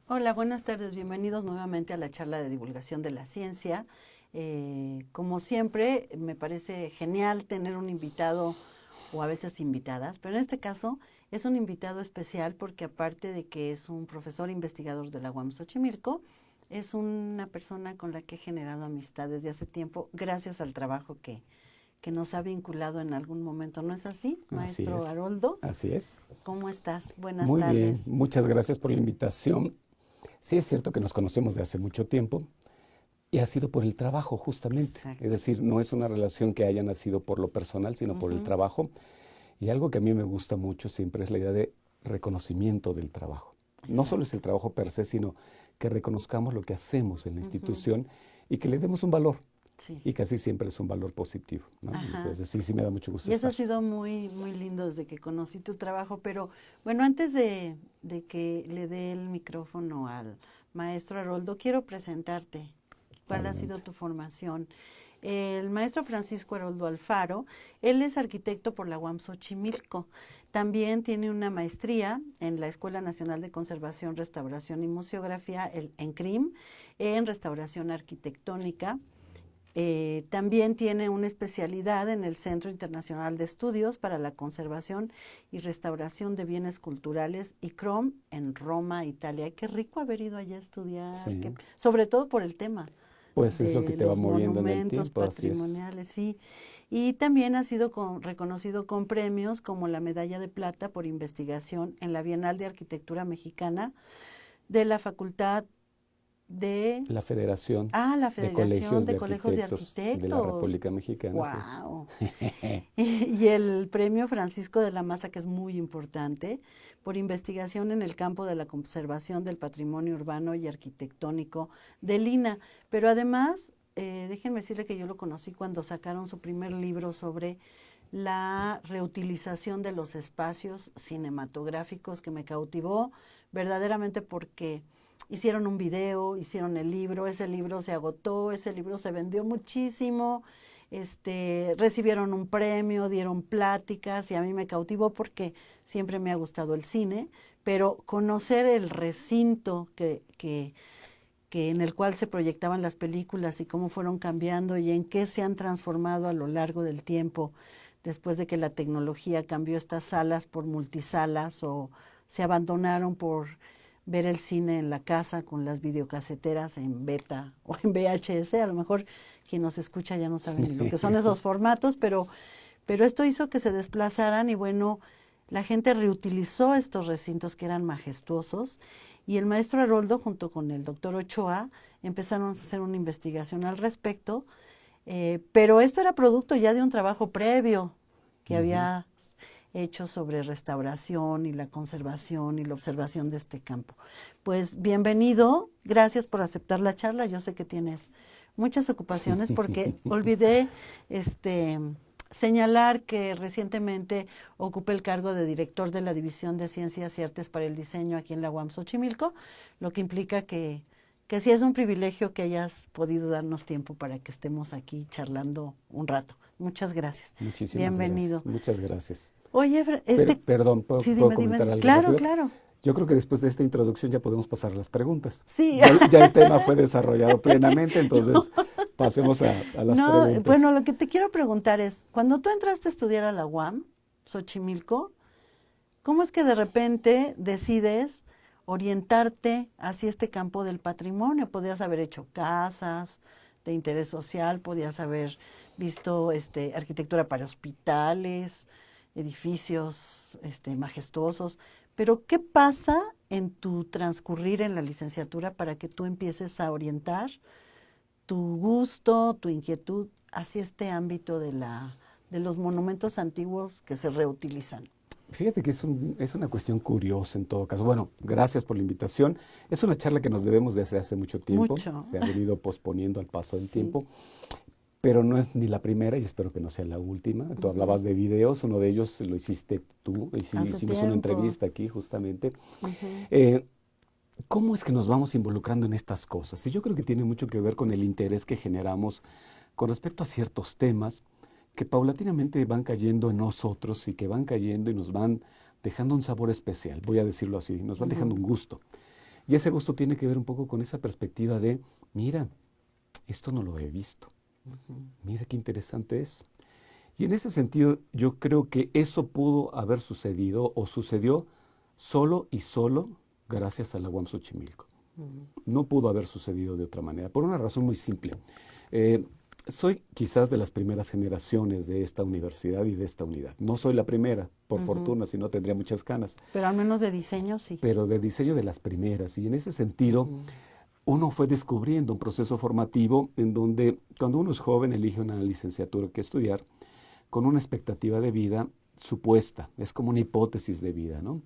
Hola, buenas tardes. Bienvenidos nuevamente a la charla de divulgación de la ciencia. Como siempre, me parece genial tener un invitado o a veces invitadas, pero en este caso es un invitado especial porque aparte de que es un profesor investigador de la UAM Xochimilco, es una persona con la que he generado amistad desde hace tiempo gracias al trabajo que nos ha vinculado en algún momento. ¿No es así, Así maestro es, Haroldo? así es. ¿Cómo estás? Buenas Muy bien, tardes. muchas gracias por la invitación. Sí, es cierto que nos conocemos de hace mucho tiempo y ha sido por el trabajo justamente. Es Exacto. decir, no es una relación que haya nacido por lo personal, sino por el Ujú. trabajo. Y algo que a mí me gusta mucho siempre es la idea de reconocimiento del trabajo. No solo es Exacto. el trabajo per se, sino que reconozcamos lo que hacemos en la Ujú. institución y que le demos un valor. Sí, Y casi siempre es un valor positivo, ¿no? ajá. Entonces sí, me da mucho gusto Y eso ha estar. sido muy, muy lindo desde que conocí tu trabajo, pero bueno, antes de que le dé el micrófono al maestro Haroldo, quiero presentarte. ¿Cuál ha sido Adelante. tu formación? El maestro Francisco Haroldo Alfaro, él es arquitecto por la UAM Xochimilco. También tiene una maestría en la Escuela Nacional de Conservación, Restauración y Museografía, el ENCRIM, en restauración arquitectónica. También tiene una especialidad en el Centro Internacional de Estudios para la Conservación y Restauración de Bienes Culturales, ICROM, en Roma, Italia. Qué rico haber ido allá a estudiar, Sí. sobre todo por el tema Pues es lo que de te va los moviendo en el monumentos tiempo, así es. patrimoniales, sí. Y también ha sido reconocido con premios como la Medalla de Plata por investigación en la Bienal de Arquitectura Mexicana de la Facultad de La Federación la de Federación Colegios de de Colegios de Arquitectos de la Arquitectos. República Mexicana, sí. ¡Wow! Y el premio Francisco de la Maza, que es muy importante, por investigación en el campo de la conservación del patrimonio urbano y arquitectónico de Lina. Pero además, déjenme decirle que yo lo conocí cuando sacaron su primer libro sobre la reutilización de los espacios cinematográficos, que me cautivó verdaderamente porque hicieron un video, hicieron el libro, ese libro se agotó, ese libro se vendió muchísimo, recibieron un premio, dieron pláticas y a mí me cautivó porque siempre me ha gustado el cine, pero conocer el recinto que en el cual se proyectaban las películas y cómo fueron cambiando y en qué se han transformado a lo largo del tiempo después de que la tecnología cambió estas salas por multisalas o se abandonaron por ver el cine en la casa con las videocaseteras en beta o en VHS. A lo mejor quien nos escucha ya no sabe ni lo que son esos formatos, pero esto hizo que se desplazaran y bueno, la gente reutilizó estos recintos que eran majestuosos y el maestro Haroldo junto con el doctor Ochoa empezaron a hacer una investigación al respecto, pero esto era producto ya de un trabajo previo que Ujú. había hecho sobre restauración y la conservación y la observación de este campo. Pues bienvenido, gracias por aceptar la charla. Yo sé que tienes muchas ocupaciones porque olvidé este señalar que recientemente ocupé el cargo de director de la División de Ciencias y Artes para el Diseño aquí en la UAM Xochimilco, lo que implica que sí es un privilegio que hayas podido darnos tiempo para que estemos aquí charlando un rato. Muchas gracias. Muchísimas gracias, Bienvenido. muchas gracias. Oye, Perdón, ¿puedo, sí, puedo dime, comentar dime. algo Claro, rápido? claro. Yo creo que después de esta introducción ya podemos pasar a las preguntas. Sí. Ya el tema fue desarrollado plenamente, No, entonces pasemos a las no, preguntas. bueno, lo que te quiero preguntar es, cuando tú entraste a estudiar a la UAM, Xochimilco, ¿cómo es que de repente decides orientarte hacia este campo del patrimonio? Podías haber hecho casas de interés social, podías haber visto arquitectura para hospitales, edificios majestuosos, pero ¿qué pasa en tu transcurrir en la licenciatura para que tú empieces a orientar tu gusto, tu inquietud hacia este ámbito de los monumentos antiguos que se reutilizan? Fíjate que es una cuestión curiosa en todo caso. Bueno, gracias por la invitación. Es una charla que nos debemos desde hace mucho tiempo. Mucho, Se ha venido posponiendo al paso del sí. tiempo, pero no es ni la primera y espero que no sea la última. Tú Ujú. hablabas de videos, uno de ellos lo hiciste tú, Hace hicimos una tiempo. entrevista aquí justamente. Ujú. Eh, ¿Cómo es que nos vamos involucrando en estas cosas? Y yo creo que tiene mucho que ver con el interés que generamos con respecto a ciertos temas que paulatinamente van cayendo en nosotros y que van cayendo y nos van dejando un sabor especial, voy a decirlo así, nos van dejando Ujú. un gusto. Y ese gusto tiene que ver un poco con esa perspectiva de, mira, esto no lo he visto, mira qué interesante es. Y en ese sentido, yo creo que eso pudo haber sucedido o sucedió solo y solo gracias a la UAM Xochimilco. No pudo haber sucedido de otra manera, por una razón muy simple. Eh, Soy quizás de las primeras generaciones de esta universidad y de esta unidad. No soy la primera, por fortuna, si no tendría muchas canas. Pero al menos de diseño sí. Pero de diseño de las primeras. Y en ese sentido, uno fue descubriendo un proceso formativo en donde cuando uno es joven elige una licenciatura que estudiar con una expectativa de vida supuesta. Es como una hipótesis de vida, ¿no?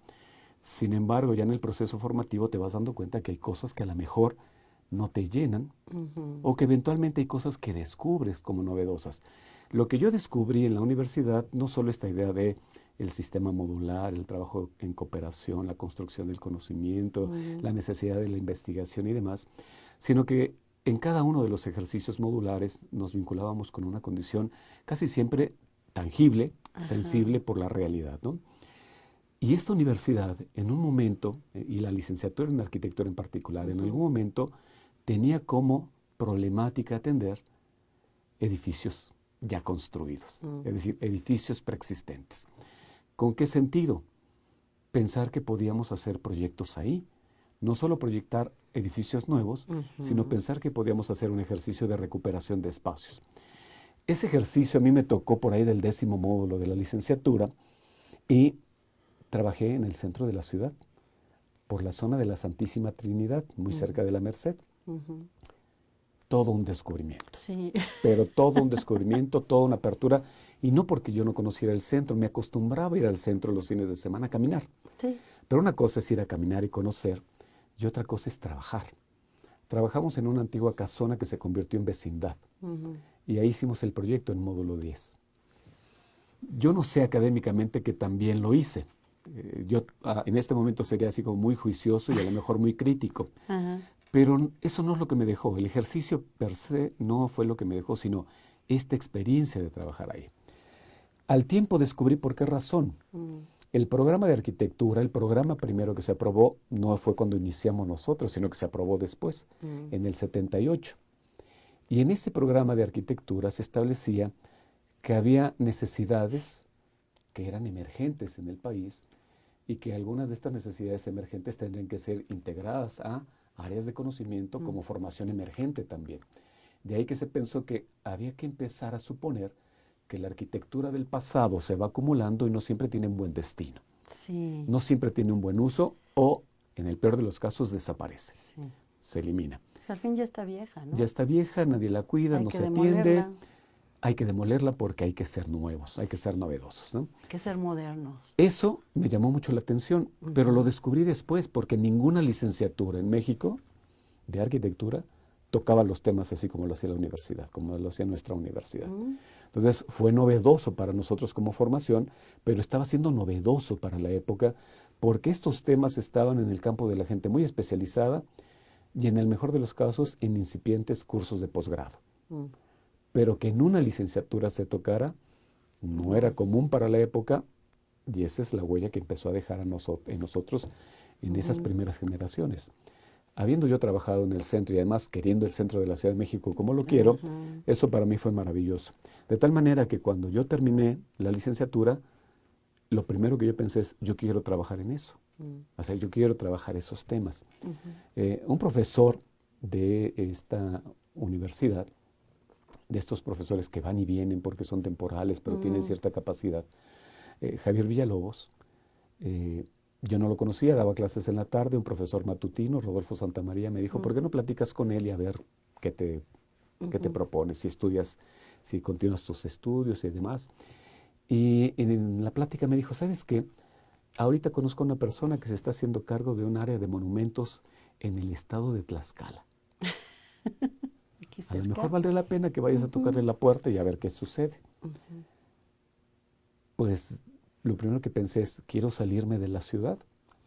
Sin embargo, ya en el proceso formativo te vas dando cuenta que hay cosas que a lo mejor no te llenan o que eventualmente hay cosas que descubres como novedosas. Lo que yo descubrí en la universidad, no solo esta idea de el sistema modular, el trabajo en cooperación, la construcción del conocimiento, la necesidad de la investigación y demás, sino que en cada uno de los ejercicios modulares nos vinculábamos con una condición casi siempre tangible, sensible por la realidad, ¿no? Y esta universidad, en un momento, y la licenciatura en arquitectura en particular, en algún momento tenía como problemática atender edificios ya construidos, es decir, edificios preexistentes. ¿Con qué sentido? Pensar que podíamos hacer proyectos ahí, no solo proyectar edificios nuevos, sino pensar que podíamos hacer un ejercicio de recuperación de espacios. Ese ejercicio a mí me tocó por ahí del 10º módulo de la licenciatura y trabajé en el centro de la ciudad, por la zona de la Santísima Trinidad, muy cerca de la Merced. Todo un descubrimiento. Sí. Pero todo un descubrimiento, toda una apertura. Y no porque yo no conociera el centro, me acostumbraba a ir al centro los fines de semana a caminar. Sí. Pero una cosa es ir a caminar y conocer, y otra cosa es trabajar. Trabajamos en una antigua casona que se convirtió en vecindad. Y ahí hicimos el proyecto en módulo 10. Yo no sé académicamente que también lo hice. Yo en este momento sería así como muy juicioso y a lo mejor muy crítico. Pero eso no es lo que me dejó. El ejercicio per se no fue lo que me dejó, sino esta experiencia de trabajar ahí. Al tiempo descubrí por qué razón. El programa de arquitectura, el programa primero que se aprobó, no fue cuando iniciamos nosotros, sino que se aprobó después, en el 78. Y en ese programa de arquitectura se establecía que había necesidades que eran emergentes en el país y que algunas de estas necesidades emergentes tendrían que ser integradas a áreas de conocimiento como formación emergente también. De ahí que se pensó que había que empezar a suponer que la arquitectura del pasado se va acumulando y no siempre tiene un buen destino. Sí. No siempre tiene un buen uso o, en el peor de los casos, desaparece. Sí. Se elimina. Pues al fin ya está vieja, ¿no? Ya está vieja, nadie la cuida, no se atiende. Hay que demolerla porque hay que ser nuevos, hay que ser novedosos, ¿no? Hay que ser modernos. Eso me llamó mucho la atención, pero lo descubrí después porque ninguna licenciatura en México de arquitectura tocaba los temas así como lo hacía la universidad, como lo hacía nuestra universidad. Entonces fue novedoso para nosotros como formación, pero estaba siendo novedoso para la época porque estos temas estaban en el campo de la gente muy especializada y en el mejor de los casos en incipientes cursos de posgrado. Pero que en una licenciatura se tocara no era común para la época y esa es la huella que empezó a dejar en nosotros en esas primeras generaciones. Habiendo yo trabajado en el centro y además queriendo el centro de la Ciudad de México como lo quiero, eso para mí fue maravilloso. De tal manera que cuando yo terminé la licenciatura, lo primero que yo pensé es, yo quiero trabajar en eso. O sea, yo quiero trabajar esos temas. Un profesor de esta universidad, de estos profesores que van y vienen porque son temporales, pero tienen cierta capacidad, Javier Villalobos, yo no lo conocía, daba clases en la tarde, un profesor matutino, Rodolfo Santamaría, me dijo, ¿por qué no platicas con él y a ver qué te propones, si estudias, si continúas tus estudios y demás? Y en la plática me dijo, ¿sabes qué? Ahorita conozco a una persona que se está haciendo cargo de un área de monumentos en el estado de Tlaxcala. A lo mejor valdría la pena que vayas a tocarle la puerta y a ver qué sucede. Pues lo primero que pensé es, quiero salirme de la ciudad,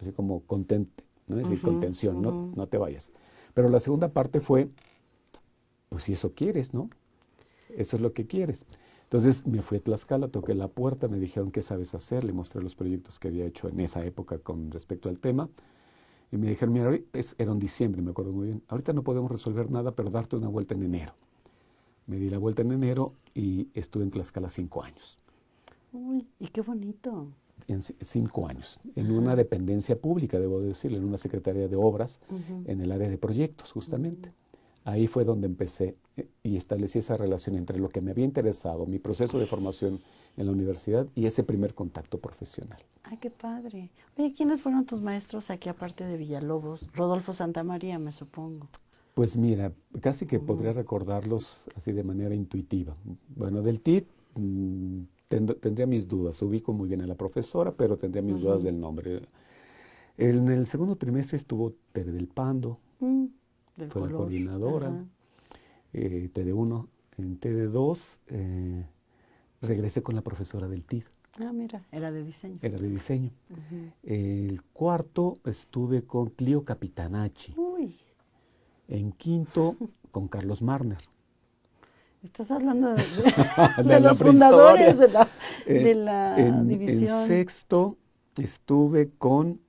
así como contente, ¿no? Es decir, contención, no te vayas. Pero la segunda parte fue, pues si eso quieres, ¿no? Eso es lo que quieres. Entonces me fui a Tlaxcala, toqué la puerta, me dijeron qué sabes hacer, le mostré los proyectos que había hecho en esa época con respecto al tema. Y me dijeron, mira, era en diciembre, me acuerdo muy bien, ahorita no podemos resolver nada, pero darte una vuelta en enero. Me di la vuelta en enero y estuve en Tlaxcala 5 años. Uy, y qué bonito. En 5 años, en una dependencia pública, debo decirlo, en una secretaría de obras, en el área de proyectos, justamente. Ahí fue donde empecé y establecí esa relación entre lo que me había interesado, mi proceso de formación en la universidad y ese primer contacto profesional. Ay, qué padre. Oye, ¿quiénes fueron tus maestros aquí aparte de Villalobos? Rodolfo Santamaría, me supongo. Pues mira, casi que podría recordarlos así de manera intuitiva. Bueno, del TIT tendría mis dudas, ubico muy bien a la profesora, pero tendría mis dudas del nombre. En el segundo trimestre estuvo Tere del Pando, Del fue la color. coordinadora, TD1. En TD2 regresé con la profesora del TID, Ah, mira, era de diseño. era de diseño. El cuarto estuve con Clio Capitanacci. Uy, En quinto, con Carlos Marner. estás hablando de, De la los fundadores prehistoria. de la En división. sexto estuve con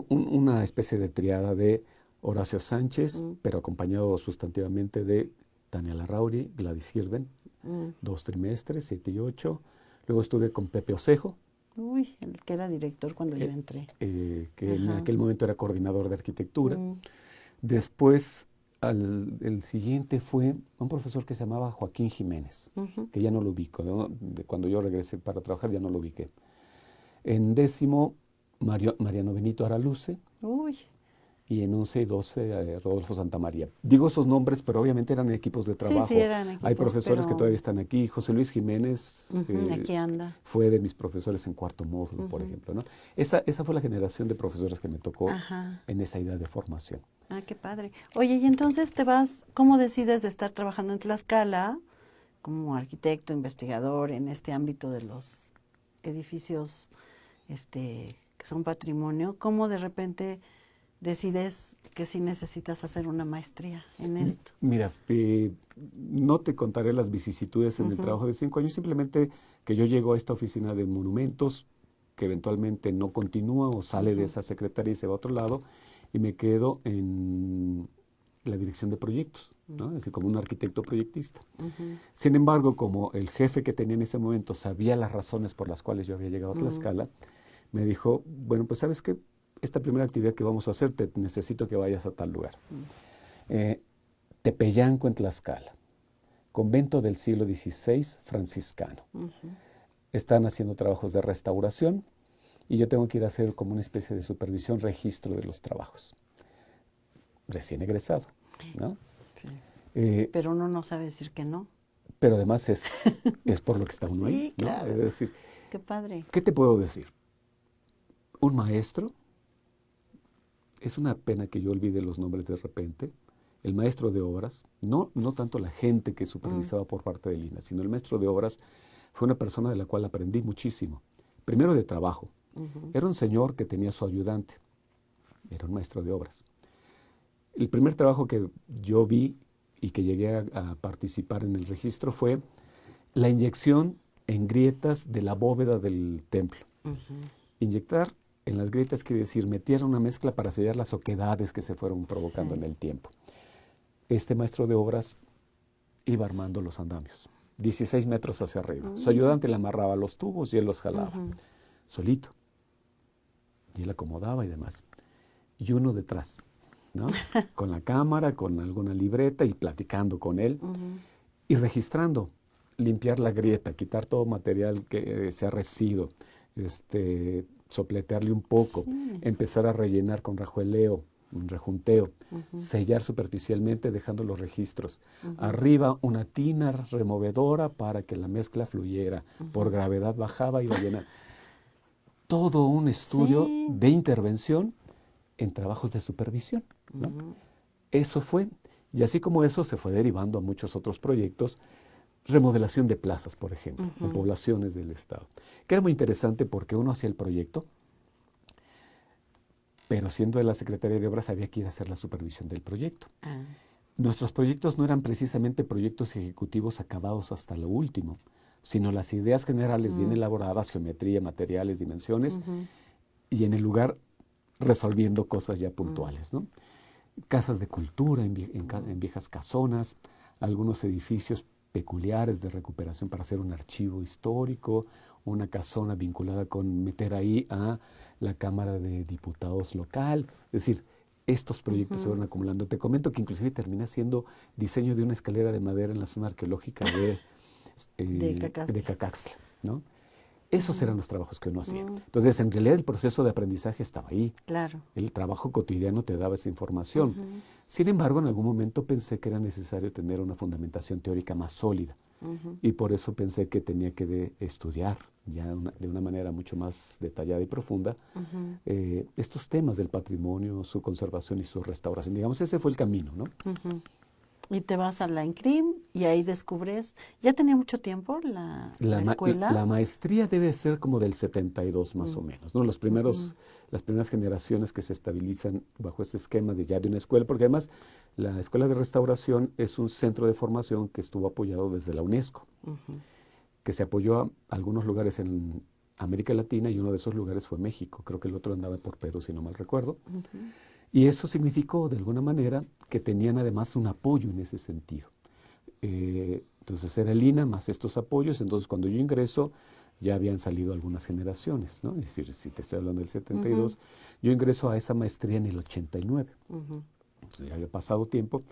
una especie de triada de Horacio Sánchez, pero acompañado sustantivamente de Tania Larrauri, Gladys Sirven, 2 trimestres, 7 y 8. Luego estuve con Pepe Osejo, Uy, el que era director cuando yo entré. que en aquel momento era coordinador de arquitectura. Mm. Después, el siguiente fue un profesor que se llamaba Joaquín Jiménez, que ya no lo ubico, ¿no? Cuando yo regresé para trabajar ya no lo ubiqué. En décimo, Mariano Benito Araluce. Uy, Y en 11 y 12, Rodolfo Santamaría. Digo esos nombres, pero obviamente eran equipos de trabajo. sí, eran equipos. Hay profesores que todavía están aquí. José Luis Jiménez aquí anda. fue de mis profesores en cuarto módulo, por ejemplo, ¿no? Esa fue la generación de profesores que me tocó en esa idea de formación. Ah, qué padre. Oye, y entonces te vas, ¿cómo decides de estar trabajando en Tlaxcala como arquitecto, investigador en este ámbito de los edificios que son patrimonio? ¿Cómo de repente decides que sí necesitas hacer una maestría en esto? Mira, no te contaré las vicisitudes en el trabajo de 5 años, simplemente que yo llego a esta oficina de monumentos, que eventualmente no continúa o sale de esa secretaría y se va a otro lado, y me quedo en la dirección de proyectos, ¿no? Es decir, como un arquitecto proyectista. Sin embargo, como el jefe que tenía en ese momento sabía las razones por las cuales yo había llegado a Tlaxcala, me dijo, bueno, pues ¿sabes qué? Esta primera actividad que vamos a hacer, te necesito que vayas a tal lugar. Tepeyanco en Tlaxcala, convento del siglo XVI franciscano. Están haciendo trabajos de restauración y yo tengo que ir a hacer como una especie de supervisión, registro de los trabajos. Recién egresado, ¿no? Sí. Pero uno no sabe decir que no. Pero además es por lo que está uno ahí, ¿no? Claro. Es decir, qué padre. ¿qué te puedo decir? Un maestro, es una pena que yo olvide los nombres de repente, el maestro de obras, no tanto la gente que supervisaba por parte de Lina, sino el maestro de obras fue una persona de la cual aprendí muchísimo. Primero de trabajo. Era un señor que tenía su ayudante, era un maestro de obras. El primer trabajo que yo vi y que llegué a participar en el registro fue la inyección en grietas de la bóveda del templo. Inyectar en las grietas quiere decir meter una mezcla para sellar las oquedades que se fueron provocando en el tiempo. Este maestro de obras iba armando los andamios, 16 metros hacia arriba. Su ayudante le amarraba los tubos y él los jalaba, solito. Y él acomodaba y demás. Y uno detrás, ¿no? Con la cámara, con alguna libreta y platicando con él y registrando, limpiar la grieta, quitar todo material que sea residuo, sopletearle un poco, empezar a rellenar con rajueleo, un rejunteo, sellar superficialmente dejando los registros. Arriba una tina removedora para que la mezcla fluyera, por gravedad bajaba y iba a llenar. Todo un estudio de intervención en trabajos de supervisión, ¿no? Eso fue, y así como eso se fue derivando a muchos otros proyectos, remodelación de plazas, por ejemplo, en poblaciones del estado, que era muy interesante porque uno hacía el proyecto, pero siendo de la Secretaría de Obras había que ir a hacer la supervisión del proyecto. Nuestros proyectos no eran precisamente proyectos ejecutivos acabados hasta lo último, sino las ideas generales bien elaboradas, geometría, materiales, dimensiones, y en el lugar resolviendo cosas ya puntuales, ¿no? Casas de cultura en viejas casonas, algunos edificios peculiares de recuperación para hacer un archivo histórico, una casona vinculada con meter ahí a la Cámara de Diputados local. Es decir, estos proyectos se van acumulando. Te comento que inclusive termina siendo diseño de una escalera de madera en la zona arqueológica de Cacaxtla, ¿no? Esos eran los trabajos que uno hacía. Entonces, en realidad el proceso de aprendizaje estaba ahí. Claro. El trabajo cotidiano te daba esa información. Sin embargo, en algún momento pensé que era necesario tener una fundamentación teórica más sólida. Y por eso pensé que tenía que estudiar ya de una manera mucho más detallada y profunda estos temas del patrimonio, su conservación y su restauración. Digamos, ese fue el camino, ¿no? Y te vas a la INCRIM y ahí descubres, ¿ya tenía mucho tiempo la escuela? La maestría debe ser como del 72 más o menos, ¿no? Las primeras generaciones que se estabilizan bajo ese esquema de una escuela, porque además la Escuela de Restauración es un centro de formación que estuvo apoyado desde la UNESCO, que se apoyó a algunos lugares en América Latina y uno de esos lugares fue México, creo que el otro andaba por Perú, si no mal recuerdo. Y eso significó, de alguna manera, que tenían además un apoyo en ese sentido. Entonces era el INA más estos apoyos, entonces cuando yo ingreso ya habían salido algunas generaciones, ¿no? Es decir, si te estoy hablando del 72, yo ingreso a esa maestría en el 89. Entonces ya había pasado tiempo,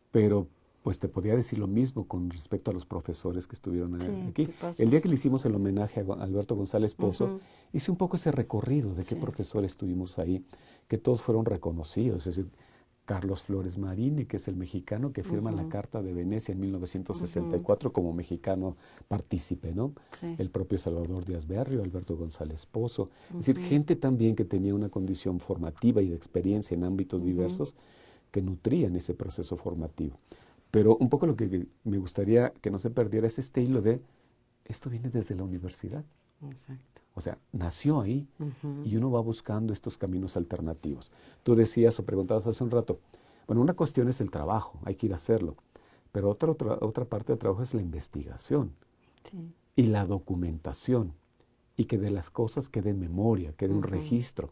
pero pues te podría decir lo mismo con respecto a los profesores que estuvieron aquí. El día que le hicimos el homenaje a Alberto González Pozo, hice un poco ese recorrido de qué profesores tuvimos ahí, que todos fueron reconocidos. Es decir, Carlos Flores Marini, que es el mexicano que firma la Carta de Venecia en 1964 como mexicano partícipe, ¿no? El propio Salvador Díaz Berrio, Alberto González Pozo. Es decir, gente también que tenía una condición formativa y de experiencia en ámbitos diversos que nutrían ese proceso formativo. Pero un poco lo que me gustaría que no se perdiera es este hilo de, esto viene desde la universidad. Exacto. O sea, nació ahí y uno va buscando estos caminos alternativos. Tú decías o preguntabas hace un rato, bueno, una cuestión es el trabajo, hay que ir a hacerlo, pero otra parte del trabajo es la investigación y la documentación y que de las cosas quede memoria, quede un registro.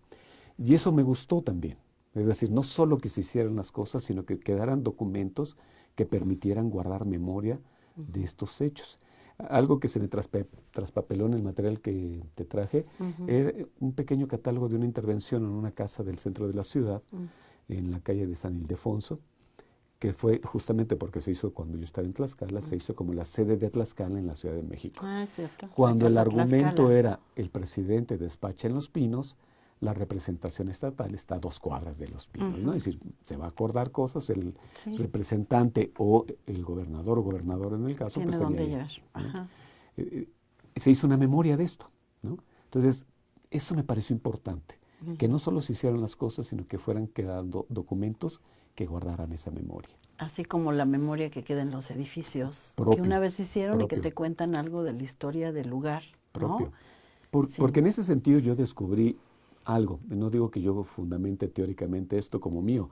Y eso me gustó también. Es decir, no solo que se hicieran las cosas, sino que quedaran documentos que permitieran guardar memoria de estos hechos. Algo que se me traspapeló en el material que te traje era un pequeño catálogo de una intervención en una casa del centro de la ciudad, en la calle de San Ildefonso, que fue justamente porque se hizo cuando yo estaba en Tlaxcala, se hizo como la sede de Tlaxcala en la Ciudad de México. Cierto. Cuando el argumento era el presidente despacha en Los Pinos, la representación estatal está a 2 cuadras de Los Pinos, ¿no? Es decir, se va a acordar cosas, el representante o el gobernador o gobernador en el caso, tiene pues dónde tenía llevar. se hizo una memoria de esto, ¿no? Entonces, eso me pareció importante, que no solo se hicieran las cosas, sino que fueran quedando documentos que guardaran esa memoria. Así como la memoria que queda en los edificios que una vez hicieron y que te cuentan algo de la historia del lugar, ¿no? Porque en ese sentido yo descubrí algo, no digo que yo fundamente teóricamente esto como mío,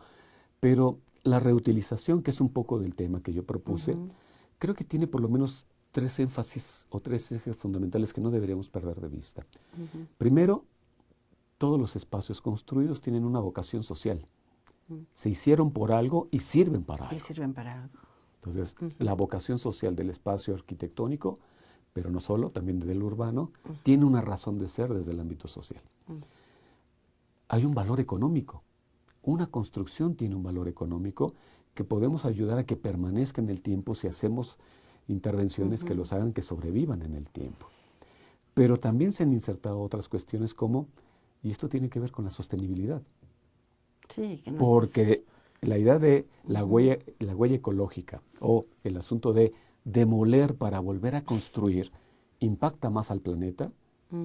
pero la reutilización, que es un poco del tema que yo propuse, creo que tiene por lo menos 3 énfasis o 3 ejes fundamentales que no deberíamos perder de vista. Primero, todos los espacios construidos tienen una vocación social. Se hicieron por algo y sirven para algo. Entonces, la vocación social del espacio arquitectónico, pero no solo, también del urbano, tiene una razón de ser desde el ámbito social. Hay un valor económico. Una construcción tiene un valor económico que podemos ayudar a que permanezca en el tiempo si hacemos intervenciones que los hagan que sobrevivan en el tiempo. Pero también se han insertado otras cuestiones como, y esto tiene que ver con la sostenibilidad. Sí, que no porque la idea de la huella ecológica o el asunto de demoler para volver a construir impacta más al planeta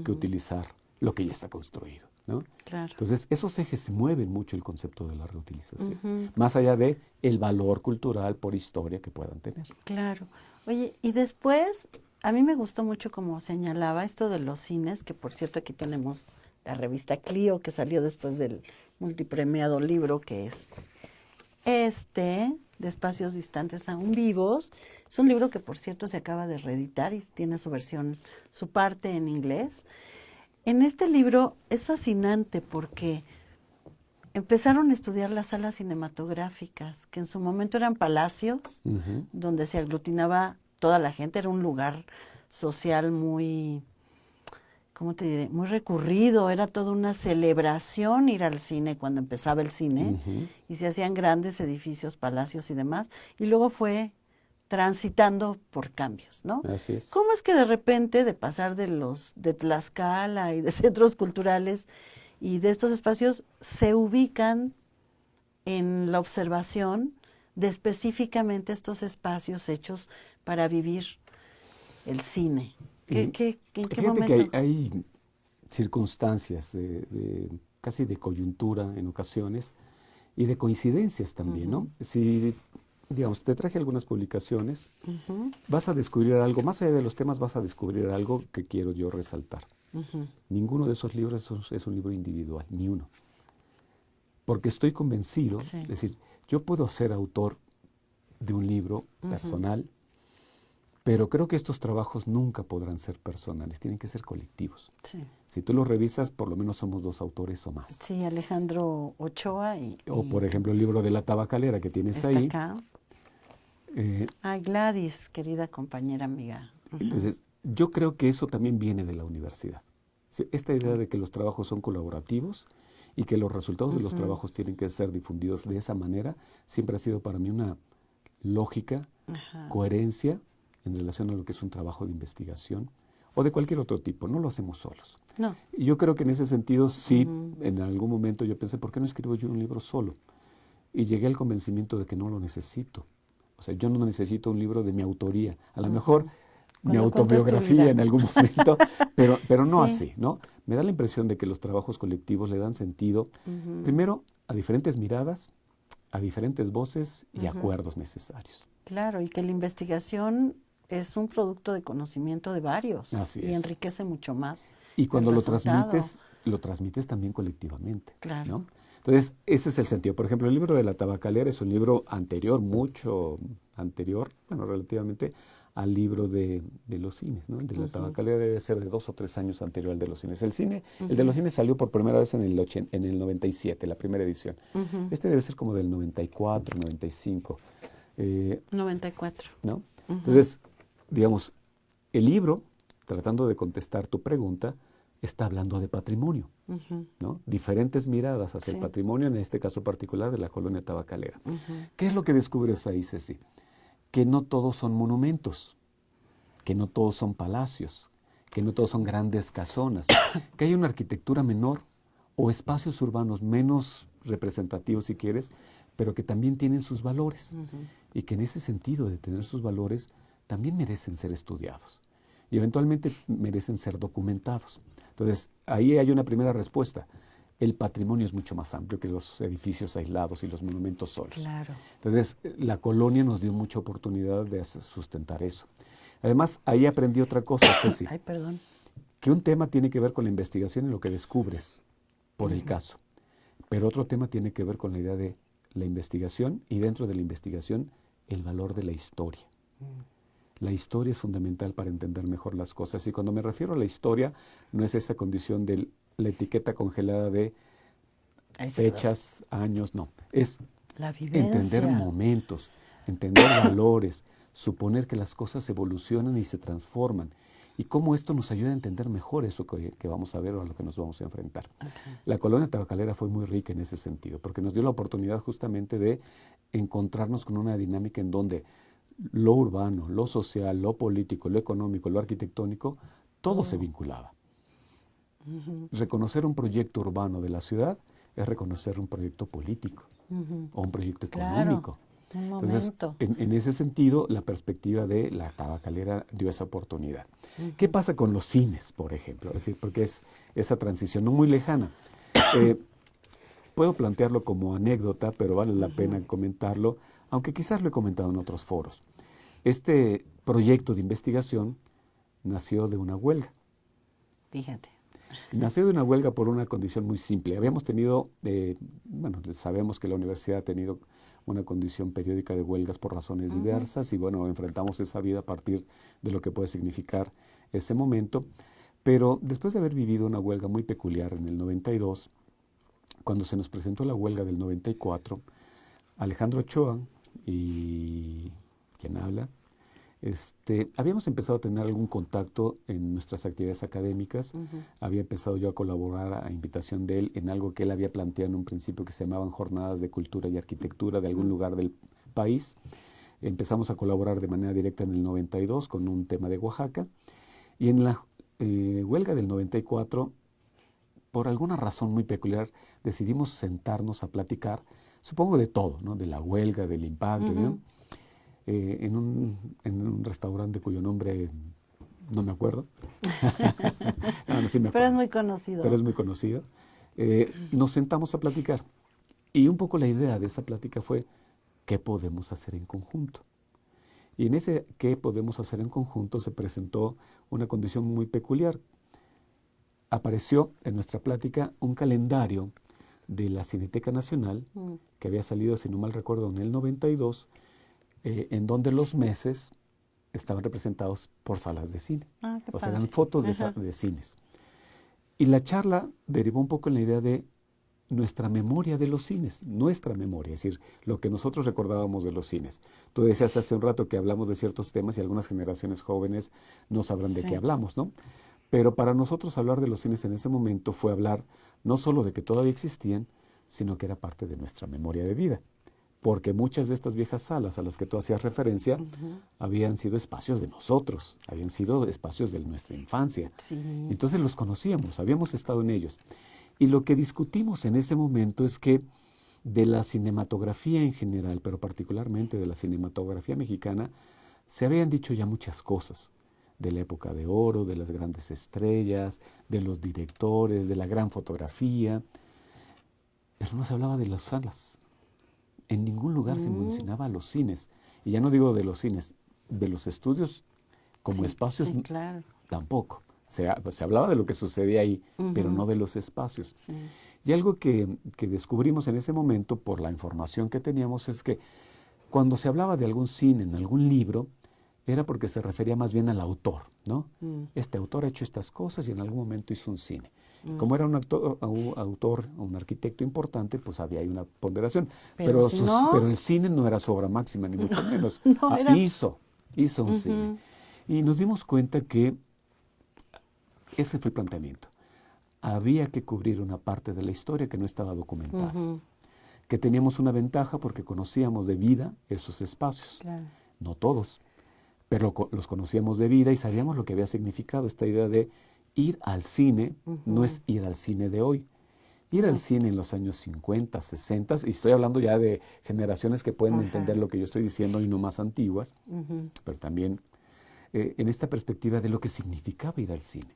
que utilizar lo que ya está construido, ¿no? Claro. Entonces, esos ejes mueven mucho el concepto de la reutilización, más allá de el valor cultural por historia que puedan tener. Claro. Oye, y después, a mí me gustó mucho como señalaba esto de los cines, que por cierto aquí tenemos la revista Clio, que salió después del multipremiado libro, que es de Espacios Distantes Aún Vivos. Es un libro que por cierto se acaba de reeditar y tiene su versión, su parte en inglés. En este libro es fascinante porque empezaron a estudiar las salas cinematográficas, que en su momento eran palacios, donde se aglutinaba toda la gente, era un lugar social muy, ¿cómo te diré? Muy recurrido, era toda una celebración ir al cine cuando empezaba el cine, y se hacían grandes edificios, palacios y demás, y luego fue transitando por cambios, ¿no? Así es. ¿Cómo es que de repente, de pasar de Tlaxcala y de centros culturales y de estos espacios, se ubican en la observación de específicamente estos espacios hechos para vivir el cine? ¿En qué Fíjate momento? que hay circunstancias casi de coyuntura en ocasiones y de coincidencias también, ¿no? Si, digamos, te traje algunas publicaciones, vas a descubrir algo, más allá de los temas, vas a descubrir algo que quiero yo resaltar. Ninguno de esos libros es un libro individual, ni uno. Porque estoy convencido, Sí. es decir, yo puedo ser autor de un libro personal, pero creo que estos trabajos nunca podrán ser personales, tienen que ser colectivos. Sí. Si tú los revisas, por lo menos somos 2 autores o más. Sí, Alejandro Ochoa O, por ejemplo, el libro de La Tabacalera que tienes está ahí. acá. eh, Ay, Gladys, querida compañera amiga. Entonces, yo creo que eso también viene de la universidad. Esta idea de que los trabajos son colaborativos y que los resultados de los trabajos tienen que ser difundidos de esa manera, siempre ha sido para mí una lógica, coherencia en relación a lo que es un trabajo de investigación o de cualquier otro tipo. No lo hacemos solos. No. Y yo creo que en ese sentido, sí, en algún momento yo pensé, ¿por qué no escribo yo un libro solo? Y llegué al convencimiento de que no lo necesito. O sea, yo no necesito un libro de mi autoría. A lo mejor mi Cuando cuentas tu autobiografía vida. en algún momento, pero no Sí. así, ¿no? Me da la impresión de que los trabajos colectivos le dan sentido, primero, a diferentes miradas, a diferentes voces y acuerdos necesarios. Claro, y que la investigación es un producto de conocimiento de varios. Así y es. enriquece mucho más. Y cuando el lo resultado. transmites también colectivamente, Claro. ¿no? Entonces, ese es el sentido. Por ejemplo, el libro de La Tabacalera es un libro anterior, mucho anterior, bueno, relativamente, al libro de los cines, ¿no? El de La Tabacalera debe ser de 2 o 3 años anterior al de los cines. El de los cines salió por primera vez en el 97, la primera edición. Este debe ser como del 94, 95. 94. ¿No? Entonces, digamos, el libro, tratando de contestar tu pregunta, está hablando de patrimonio, ¿no? Diferentes miradas hacia el patrimonio, en este caso particular de la colonia tabacalera. ¿Qué es lo que descubres ahí, Ceci? Que no todos son monumentos, que no todos son palacios, que no todos son grandes casonas, que hay una arquitectura menor o espacios urbanos menos representativos, si quieres, pero que también tienen sus valores y que en ese sentido de tener sus valores también merecen ser estudiados y eventualmente merecen ser documentados. Entonces, ahí hay una primera respuesta. El patrimonio es mucho más amplio que los edificios aislados y los monumentos solos. Claro. Entonces, la colonia nos dio mucha oportunidad de sustentar eso. Además, ahí aprendí otra cosa, Ceci, Ay, perdón. que un tema tiene que ver con la investigación y lo que descubres por el caso, pero otro tema tiene que ver con la idea de la investigación y dentro de la investigación el valor de la historia. La historia es fundamental para entender mejor las cosas y cuando me refiero a la historia no es esa condición de la etiqueta congelada de fechas, años, no. Es la vivencia. Entender momentos, entender valores, suponer que las cosas evolucionan y se transforman y cómo esto nos ayuda a entender mejor eso que vamos a ver o a lo que nos vamos a enfrentar. La colonia tabacalera fue muy rica en ese sentido porque nos dio la oportunidad justamente de encontrarnos con una dinámica en donde lo urbano, lo social, lo político, lo económico, lo arquitectónico, todo se vinculaba. Reconocer un proyecto urbano de la ciudad es reconocer un proyecto político o un proyecto económico. Claro, Entonces, en ese sentido, la perspectiva de la tabacalera dio esa oportunidad. ¿Qué pasa con los cines, por ejemplo? Es decir, porque es esa transición no muy lejana. Puedo plantearlo como anécdota, pero vale la pena comentarlo, aunque quizás lo he comentado en otros foros. Este proyecto de investigación nació de una huelga. Fíjate. Nació de una huelga por una condición muy simple. Habíamos tenido, bueno, sabemos que la universidad ha tenido una condición periódica de huelgas por razones diversas y bueno, enfrentamos esa vida a partir de lo que puede significar ese momento. Pero después de haber vivido una huelga muy peculiar en el 92, cuando se nos presentó la huelga del 94, Alejandro Ochoa y quien habla, habíamos empezado a tener algún contacto en nuestras actividades académicas. Había empezado yo a colaborar a invitación de él en algo que él había planteado en un principio que se llamaban Jornadas de Cultura y Arquitectura de algún lugar del país. Empezamos a colaborar de manera directa en el 92 con un tema de Oaxaca, y en la huelga del 94, por alguna razón muy peculiar, decidimos sentarnos a platicar, supongo de todo, ¿no? De la huelga, del impacto, ¿no? En un restaurante cuyo nombre no me acuerdo. No, sí me acuerdo. Pero es muy conocido. Pero es muy conocido. Nos sentamos a platicar, y un poco la idea de esa plática fue ¿qué podemos hacer en conjunto? Y en ese ¿qué podemos hacer en conjunto? Se presentó una condición muy peculiar. Apareció en nuestra plática un calendario de la Cineteca Nacional que había salido, si no mal recuerdo, en el 92, en donde los meses estaban representados por salas de cine. O sea, eran fotos de cines. Y la charla derivó un poco en la idea de nuestra memoria de los cines, nuestra memoria, es decir, lo que nosotros recordábamos de los cines. Tú decías hace un rato que hablamos de ciertos temas y algunas generaciones jóvenes no sabrán de qué hablamos, ¿no? Pero para nosotros hablar de los cines en ese momento fue hablar no solo de que todavía existían, sino que era parte de nuestra memoria de vida. Porque muchas de estas viejas salas a las que tú hacías referencia habían sido espacios de nosotros, habían sido espacios de nuestra infancia. Sí. Entonces los conocíamos, habíamos estado en ellos. Y lo que discutimos en ese momento es que de la cinematografía en general, pero particularmente de la cinematografía mexicana, se habían dicho ya muchas cosas. De la época de oro, de las grandes estrellas, de los directores, de la gran fotografía. Pero no se hablaba de las salas. En ningún lugar se mencionaba a los cines. Y ya no digo de los cines, de los estudios como espacios, claro. Tampoco. Se hablaba de lo que sucedía ahí, pero no de los espacios. Sí. Y algo que descubrimos en ese momento, por la información que teníamos, es que cuando se hablaba de algún cine, en algún libro, era porque se refería más bien al autor, ¿no? Este autor ha hecho estas cosas y en algún momento hizo un cine. Como era un autor, un arquitecto importante, pues había ahí una ponderación. Pero el cine no era su obra máxima, ni mucho menos. Hizo un cine. Y nos dimos cuenta que ese fue el planteamiento. Había que cubrir una parte de la historia que no estaba documentada. Que teníamos una ventaja porque conocíamos de vida esos espacios. Claro. No todos, pero los conocíamos de vida y sabíamos lo que había significado esta idea de ir al cine. No es ir al cine de hoy. Ir al cine en los años 50, 60, y estoy hablando ya de generaciones que pueden entender lo que yo estoy diciendo y no más antiguas, pero también en esta perspectiva de lo que significaba ir al cine.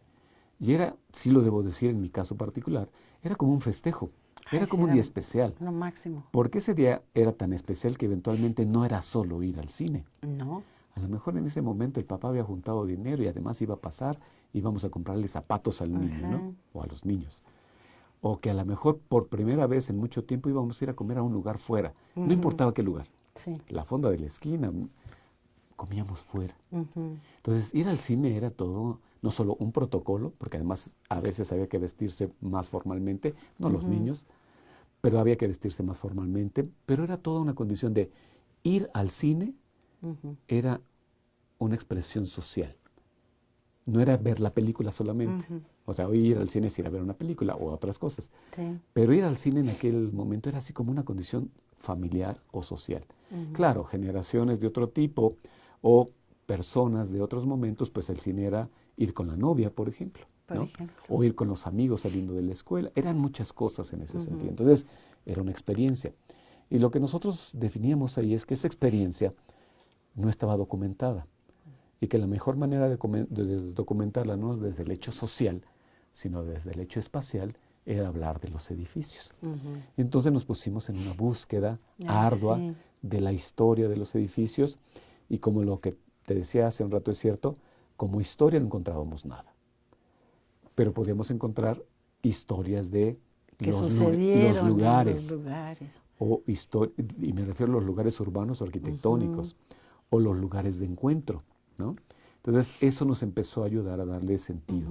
Y era, sí lo debo decir en mi caso particular, era como un festejo, era como un día especial. Lo máximo. Porque ese día era tan especial que eventualmente no era solo ir al cine. No. A lo mejor en ese momento el papá había juntado dinero y además iba a pasar, íbamos a comprarle zapatos al niño, ¿no? O a los niños. O que a lo mejor por primera vez en mucho tiempo íbamos a ir a comer a un lugar fuera. No importaba qué lugar. Sí. La fonda de la esquina, comíamos fuera. Entonces ir al cine era todo, no solo un protocolo, porque además a veces había que vestirse más formalmente, no los niños, pero había que vestirse más formalmente, pero era toda una condición de ir al cine, era una expresión social. No era ver la película solamente. O sea, hoy ir al cine es ir a ver una película o otras cosas. Sí. Pero ir al cine en aquel momento era así como una condición familiar o social. Claro, generaciones de otro tipo o personas de otros momentos, pues el cine era ir con la novia, por ejemplo, ¿no? O ir con los amigos saliendo de la escuela. Eran muchas cosas en ese sentido. Entonces, era una experiencia. Y lo que nosotros definíamos ahí es que esa experiencia no estaba documentada. Y que la mejor manera de documentarla no es desde el hecho social, sino desde el hecho espacial, era hablar de los edificios. Entonces nos pusimos en una búsqueda ardua de la historia de los edificios, y como lo que te decía hace un rato es cierto, como historia no encontrábamos nada. Pero podíamos encontrar historias de los lugares. Y me refiero a los lugares urbanos o arquitectónicos, o los lugares de encuentro, ¿no? Entonces, eso nos empezó a ayudar a darle sentido.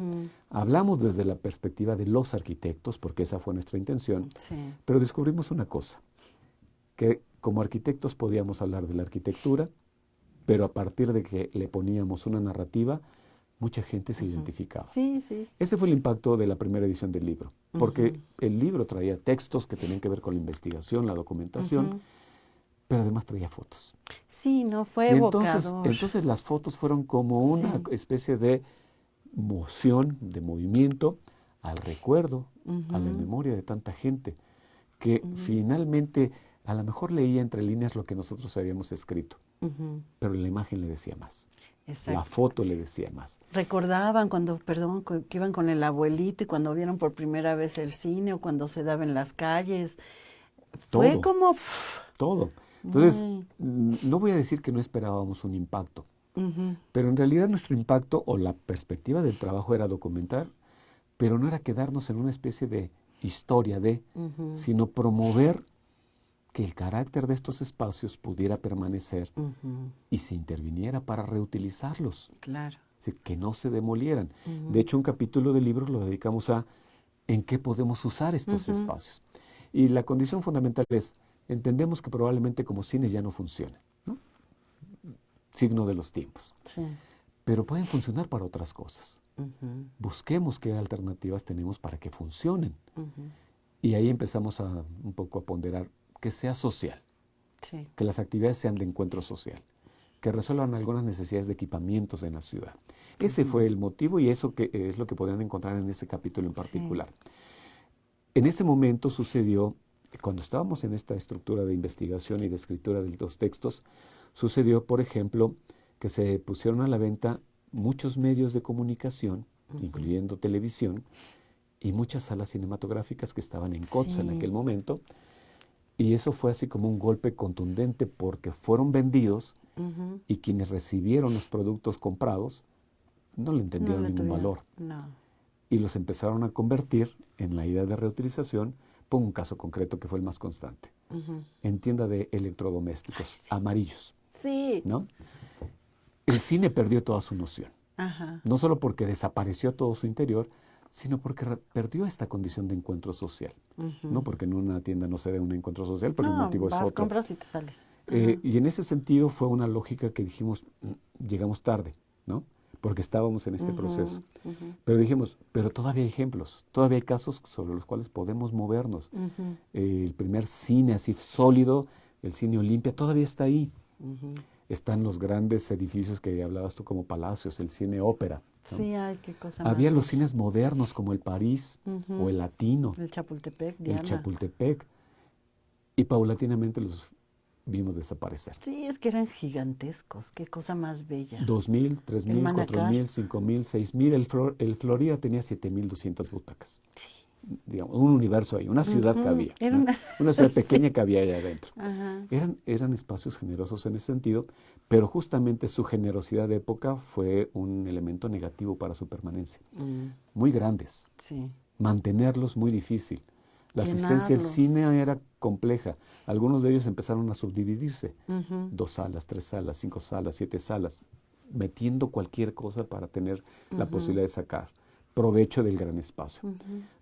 Hablamos desde la perspectiva de los arquitectos, porque esa fue nuestra intención, Sí. pero descubrimos una cosa, que como arquitectos podíamos hablar de la arquitectura, pero a partir de que le poníamos una narrativa, mucha gente se identificaba. Sí, sí. Ese fue el impacto de la primera edición del libro, porque el libro traía textos que tenían que ver con la investigación, la documentación, pero además traía fotos. Sí, no fue Y entonces, evocador. las fotos fueron como una especie de moción, de movimiento al recuerdo, a la memoria de tanta gente, que finalmente a lo mejor leía entre líneas lo que nosotros habíamos escrito, pero la imagen le decía más. Exacto. La foto le decía más. Recordaban cuando, perdón, que iban con el abuelito y cuando vieron por primera vez el cine o cuando se daba en las calles. Fue Todo. como... Todo. Entonces, no voy a decir que no esperábamos un impacto, pero en realidad nuestro impacto o la perspectiva del trabajo era documentar, pero no era quedarnos en una especie de historia sino promover que el carácter de estos espacios pudiera permanecer y se interviniera para reutilizarlos. Claro. Es decir, que no se demolieran. De hecho, un capítulo del libro lo dedicamos a en qué podemos usar estos espacios. Y la condición fundamental es, entendemos que probablemente como cines ya no funcionan, ¿no? Signo de los tiempos. Sí. Pero pueden funcionar para otras cosas. Busquemos qué alternativas tenemos para que funcionen. Y ahí empezamos un poco a ponderar que sea social, Sí. que las actividades sean de encuentro social, que resuelvan algunas necesidades de equipamientos en la ciudad. Ese fue el motivo y eso que es lo que podrán encontrar en ese capítulo en particular. Sí. En ese momento sucedió, cuando estábamos en esta estructura de investigación y de escritura de los textos, sucedió, por ejemplo, que se pusieron a la venta muchos medios de comunicación, incluyendo televisión, y muchas salas cinematográficas que estaban en Kotz en aquel momento. Y eso fue así como un golpe contundente porque fueron vendidos y quienes recibieron los productos comprados no le entendieron ningún valor. No. Y los empezaron a convertir en la idea de reutilización. Pongo un caso concreto que fue el más constante. En tienda de electrodomésticos amarillos. Sí. ¿No? El cine perdió toda su noción. No solo porque desapareció todo su interior, sino porque perdió esta condición de encuentro social. No porque en una tienda no se dé un encuentro social, pero el motivo es otro. Compras y te sales. Y en ese sentido fue una lógica que dijimos, llegamos tarde, ¿no? Porque estábamos en este proceso. Pero dijimos, pero todavía hay ejemplos, todavía hay casos sobre los cuales podemos movernos. El primer cine así sólido, el cine Olimpia, todavía está ahí. Están los grandes edificios que hablabas tú como palacios, el cine ópera, ¿no? Sí, ay, qué cosa Había más los cines modernos como el París o el Latino. El Chapultepec, Diana. El Chapultepec. Y paulatinamente los vimos desaparecer. Sí, es que eran gigantescos, qué cosa más bella. 2,000, 3,000, 4,000, 5,000, 6,000. El Florida tenía 7,200 butacas. Sí. Digamos, un universo ahí, una ciudad que había. Era ¿no? Una ciudad pequeña sí. que había allá adentro. Eran espacios generosos en ese sentido, pero justamente su generosidad de época fue un elemento negativo para su permanencia. Muy grandes. Sí. Mantenerlos muy difícil. La asistencia al cine era compleja. Algunos de ellos empezaron a subdividirse. 2 salas, 3 salas, 5 salas, 7 salas, metiendo cualquier cosa para tener la posibilidad de sacar provecho del gran espacio.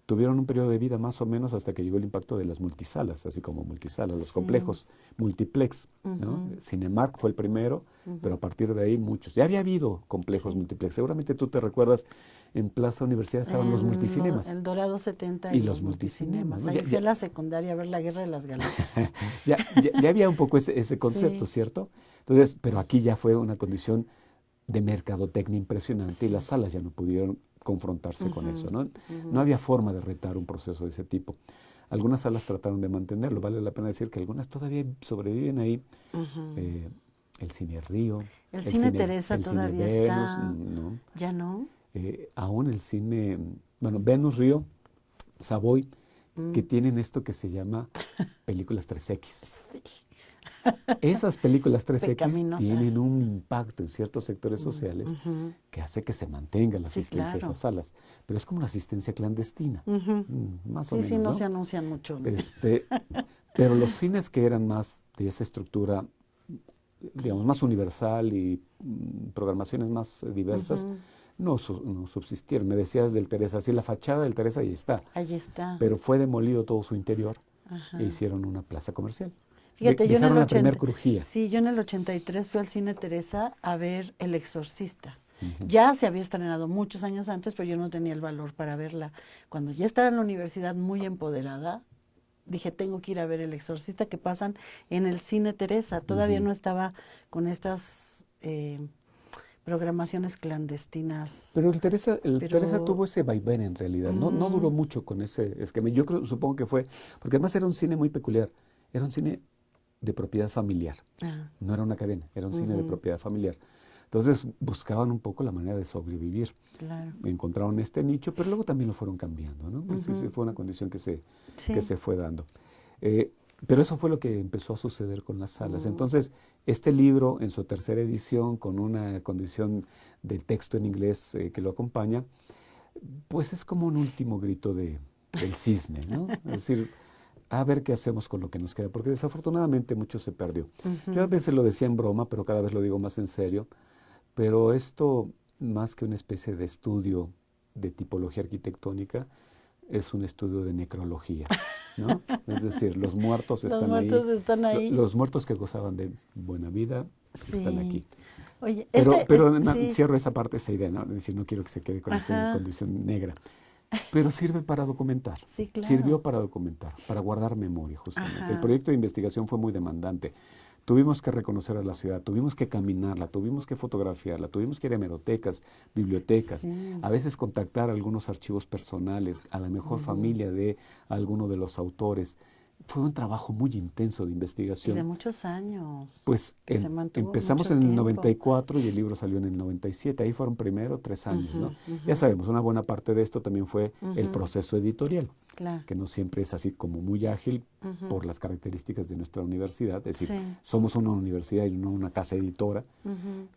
Tuvieron un periodo de vida más o menos hasta que llegó el impacto de las multisalas, así como multisalas, los complejos multiplex, ¿no? Cinemark fue el primero, pero a partir de ahí muchos. Ya había habido complejos multiplex. Seguramente tú te recuerdas, en Plaza Universidad estaban los multicinemas. El Dorado 70 y los multicinemas. ¿No? Ahí fui a la secundaria a ver la Guerra de las Galaxias. ya había un poco ese concepto, ¿cierto? Entonces, pero aquí ya fue una condición de mercadotecnia impresionante y las salas ya no pudieron confrontarse con eso, ¿no? No había forma de retar un proceso de ese tipo. Algunas salas trataron de mantenerlo, vale la pena decir que algunas todavía sobreviven ahí. El Cine Río. El Cine Teresa todavía Cine Venus, está. ¿no? ¿Ya no? Aún el cine, bueno, Venus Río, Savoy, que tienen esto que se llama películas 3X. Sí. Esas películas 3X tienen un impacto en ciertos sectores sociales que hace que se mantenga la asistencia a esas salas. Pero es como una asistencia clandestina, más o menos. Sí, no se anuncian mucho. Pero los cines que eran más de esa estructura digamos, más universal y programaciones más diversas, Ujú. no subsistieron. Me decías del Teresa, sí, la fachada del Teresa ahí está, Allí está. pero fue demolido todo su interior Ajá. e hicieron una plaza comercial. Fíjate, Dejaron la primer crujía. sí, yo en el 83 fui al Cine Teresa a ver El Exorcista. Ujú. Ya se había estrenado muchos años antes, pero yo no tenía el valor para verla. Cuando ya estaba en la universidad muy empoderada, dije, tengo que ir a ver El Exorcista, que pasan en el Cine Teresa. Todavía Ujú. no estaba con estas programaciones clandestinas, Pero el Teresa pero... tuvo ese vaivén en realidad, no duró ujú, mucho con ese esquema. Yo creo, supongo que fue, porque además era un cine muy peculiar, era un cine de propiedad familiar, ah, no era una cadena, era un cine de ujú, propiedad familiar. Entonces buscaban un poco la manera de sobrevivir. claro. Encontraron este nicho, pero luego también lo fueron cambiando, ¿no? Sí, Ujú, fue una condición que sí. se fue dando. Eh, pero eso fue lo que empezó a suceder con las salas. Mm. Entonces, este libro, en su tercera edición, con una condición del texto en inglés que lo acompaña, pues es como un último grito del cisne, ¿no? Es decir, a ver qué hacemos con lo que nos queda, porque desafortunadamente mucho se perdió. Yo a Ujú. veces lo decía en broma, pero cada vez lo digo más en serio, pero esto, más que una especie de estudio de tipología arquitectónica, es un estudio de necrología, ¿no? Es decir, los muertos Los están ahí, muertos están ahí. los muertos que gozaban de buena vida están Sí. aquí. Oye, Pero sí, cierro esa parte, esa idea, ¿no? Es decir, no quiero que se quede con esta ajá, condición negra, pero sirve para documentar, sí, sirvió claro. para documentar, para guardar memoria justamente. El Ajá, proyecto de investigación fue muy demandante. Tuvimos que reconocer a la ciudad, tuvimos que caminarla, tuvimos que fotografiarla, tuvimos que ir a hemerotecas, bibliotecas, sí. a veces contactar algunos archivos personales, a la mejor Ujú. familia de alguno de los autores. Fue un trabajo muy intenso de Y de investigación. muchos años, Pues que se mantuvo empezamos mucho en el tiempo. 94 y el libro salió en el 97. Ahí fueron primero 3 años, ¿no? Ujú, Ya ujú, sabemos, una buena parte de esto también fue el ujú, proceso editorial, claro. que no siempre es así como muy ágil Ujú. por las características de nuestra universidad. Es decir, Sí. somos una universidad y no una casa editora. Ujú,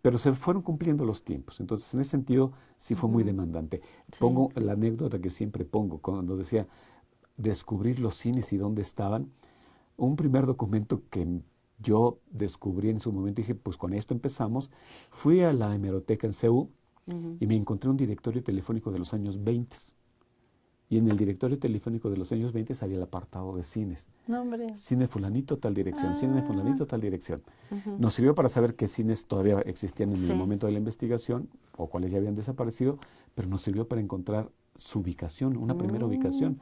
Pero se fueron cumpliendo los tiempos. Entonces, en ese sentido, sí fue muy ujú, demandante. sí. Pongo la anécdota que siempre pongo, cuando decía descubrir los cines y dónde estaban. Un primer documento que yo descubrí en su momento, dije, pues con esto empezamos. Fui a la hemeroteca en CEU Ujú. y me encontré un directorio telefónico de los años 20. Y en el directorio telefónico de los años 20 había el apartado de cines. No, hombre. Cine fulanito, tal dirección, cine de Ah, fulanito, tal dirección. ujú, Nos sirvió para saber qué cines todavía existían en el sí. momento de la investigación o cuáles ya habían desaparecido, pero nos sirvió para encontrar su ubicación, una primera Mm, ubicación.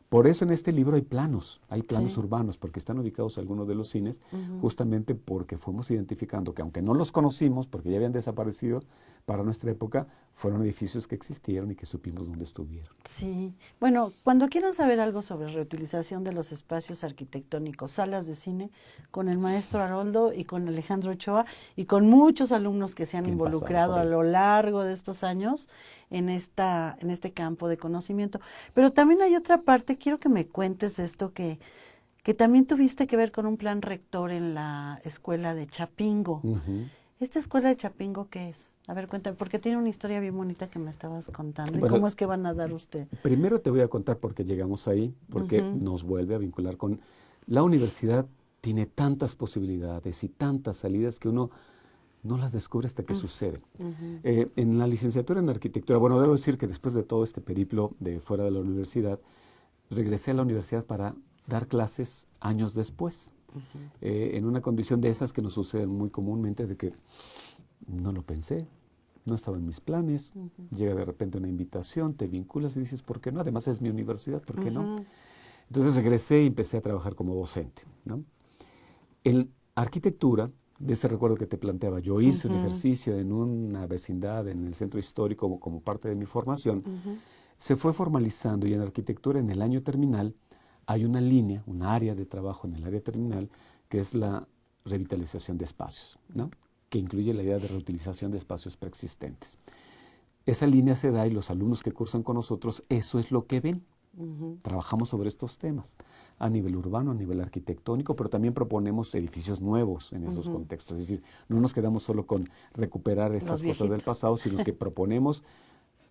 Por eso en este libro hay planos sí. urbanos, porque están ubicados algunos de los cines, Ujú. justamente porque fuimos identificando que aunque no los conocimos, porque ya habían desaparecido para nuestra época, fueron edificios que existieron y que supimos dónde estuvieron. Sí. Bueno, cuando quieran saber algo sobre reutilización de los espacios arquitectónicos, salas de cine, con el maestro Haroldo y con Alejandro Ochoa y con muchos alumnos que se han ¿Quién pasaba involucrado por a ahí? lo largo de estos años en este campo de conocimiento. Pero también hay otra parte, quiero que me cuentes esto que también tuviste que ver con un plan rector en la escuela de Chapingo. Ujú. ¿Esta escuela de Chapingo qué es? A ver, cuéntame, porque tiene una historia bien bonita que me estabas contando. ¿Y Bueno, cómo es que van a dar usted? primero te voy a contar por qué llegamos ahí, porque Ujú, nos vuelve a vincular con la universidad. Tiene tantas posibilidades y tantas salidas que uno no las descubre hasta que mm, sucede. ujú, En la licenciatura en arquitectura, bueno, debo decir que después de todo este periplo de fuera de la universidad, regresé a la universidad para dar clases años después, ujú, en una condición de esas que nos suceden muy comúnmente, de que no lo pensé, no estaba en mis planes, ujú, llega de repente una invitación, te vinculas y dices, ¿por qué no? Además es mi universidad, ¿por qué no? ujú, Entonces regresé y empecé a trabajar como docente, ¿no? En arquitectura, de ese recuerdo que te planteaba, yo hice un ujú, ejercicio en una vecindad, en el centro histórico, como parte de mi formación, ujú, se fue formalizando y en arquitectura, en el año terminal, hay una línea, un área de trabajo en el área terminal, que es la revitalización de espacios, ¿no? Que incluye la idea de reutilización de espacios preexistentes. Esa línea se da y los alumnos que cursan con nosotros, eso es lo que ven. ujú, Trabajamos sobre estos temas a nivel urbano, a nivel arquitectónico, pero también proponemos edificios nuevos en esos ujú. contextos. Es decir, no nos quedamos solo con recuperar Los estas cosas del viejitos. pasado, sino que proponemos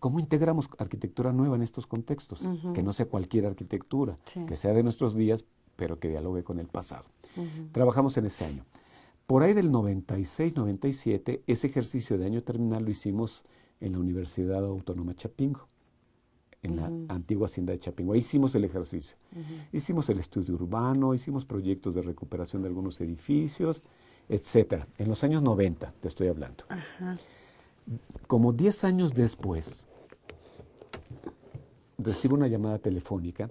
cómo integramos arquitectura nueva en estos contextos, que Ujú, no sea cualquier arquitectura, sí. que sea de nuestros días, pero que dialogue con el pasado. Ujú, Trabajamos en ese año. Por ahí del 96, 97, ese ejercicio de año terminal lo hicimos en la Universidad Autónoma Chapingo, en la antigua hacienda de Chapingo. Ahí hicimos el ejercicio. Hicimos el estudio urbano, hicimos proyectos de recuperación de algunos edificios, etcétera. En los años 90, te estoy hablando. Como 10 años después, recibo una llamada telefónica.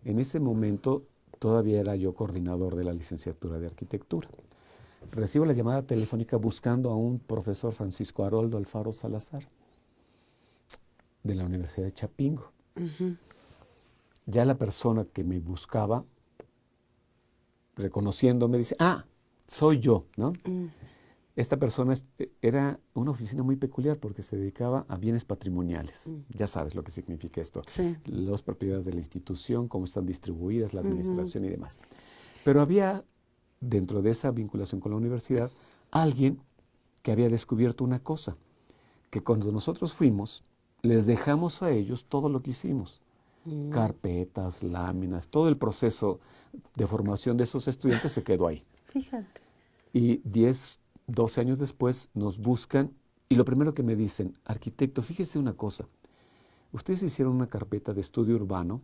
En ese momento todavía era yo coordinador de la licenciatura de arquitectura. Recibo la llamada telefónica buscando a un profesor, Francisco Haroldo Alfaro Salazar, de la Universidad de Chapingo. Ya la persona que me buscaba, reconociéndome, dice, soy yo, ¿no? Esta persona era una oficina muy peculiar porque se dedicaba a bienes patrimoniales. Ya sabes lo que significa esto. Sí. Las propiedades de la institución, cómo están distribuidas, la administración y demás. Pero había, dentro de esa vinculación con la universidad, alguien que había descubierto una cosa, que cuando nosotros fuimos, les dejamos a ellos todo lo que hicimos. Carpetas, láminas, todo el proceso de formación de esos estudiantes se quedó ahí. Fíjate. Y 10, 12 años después nos buscan y lo primero que me dicen, arquitecto, fíjese una cosa, ustedes hicieron una carpeta de estudio urbano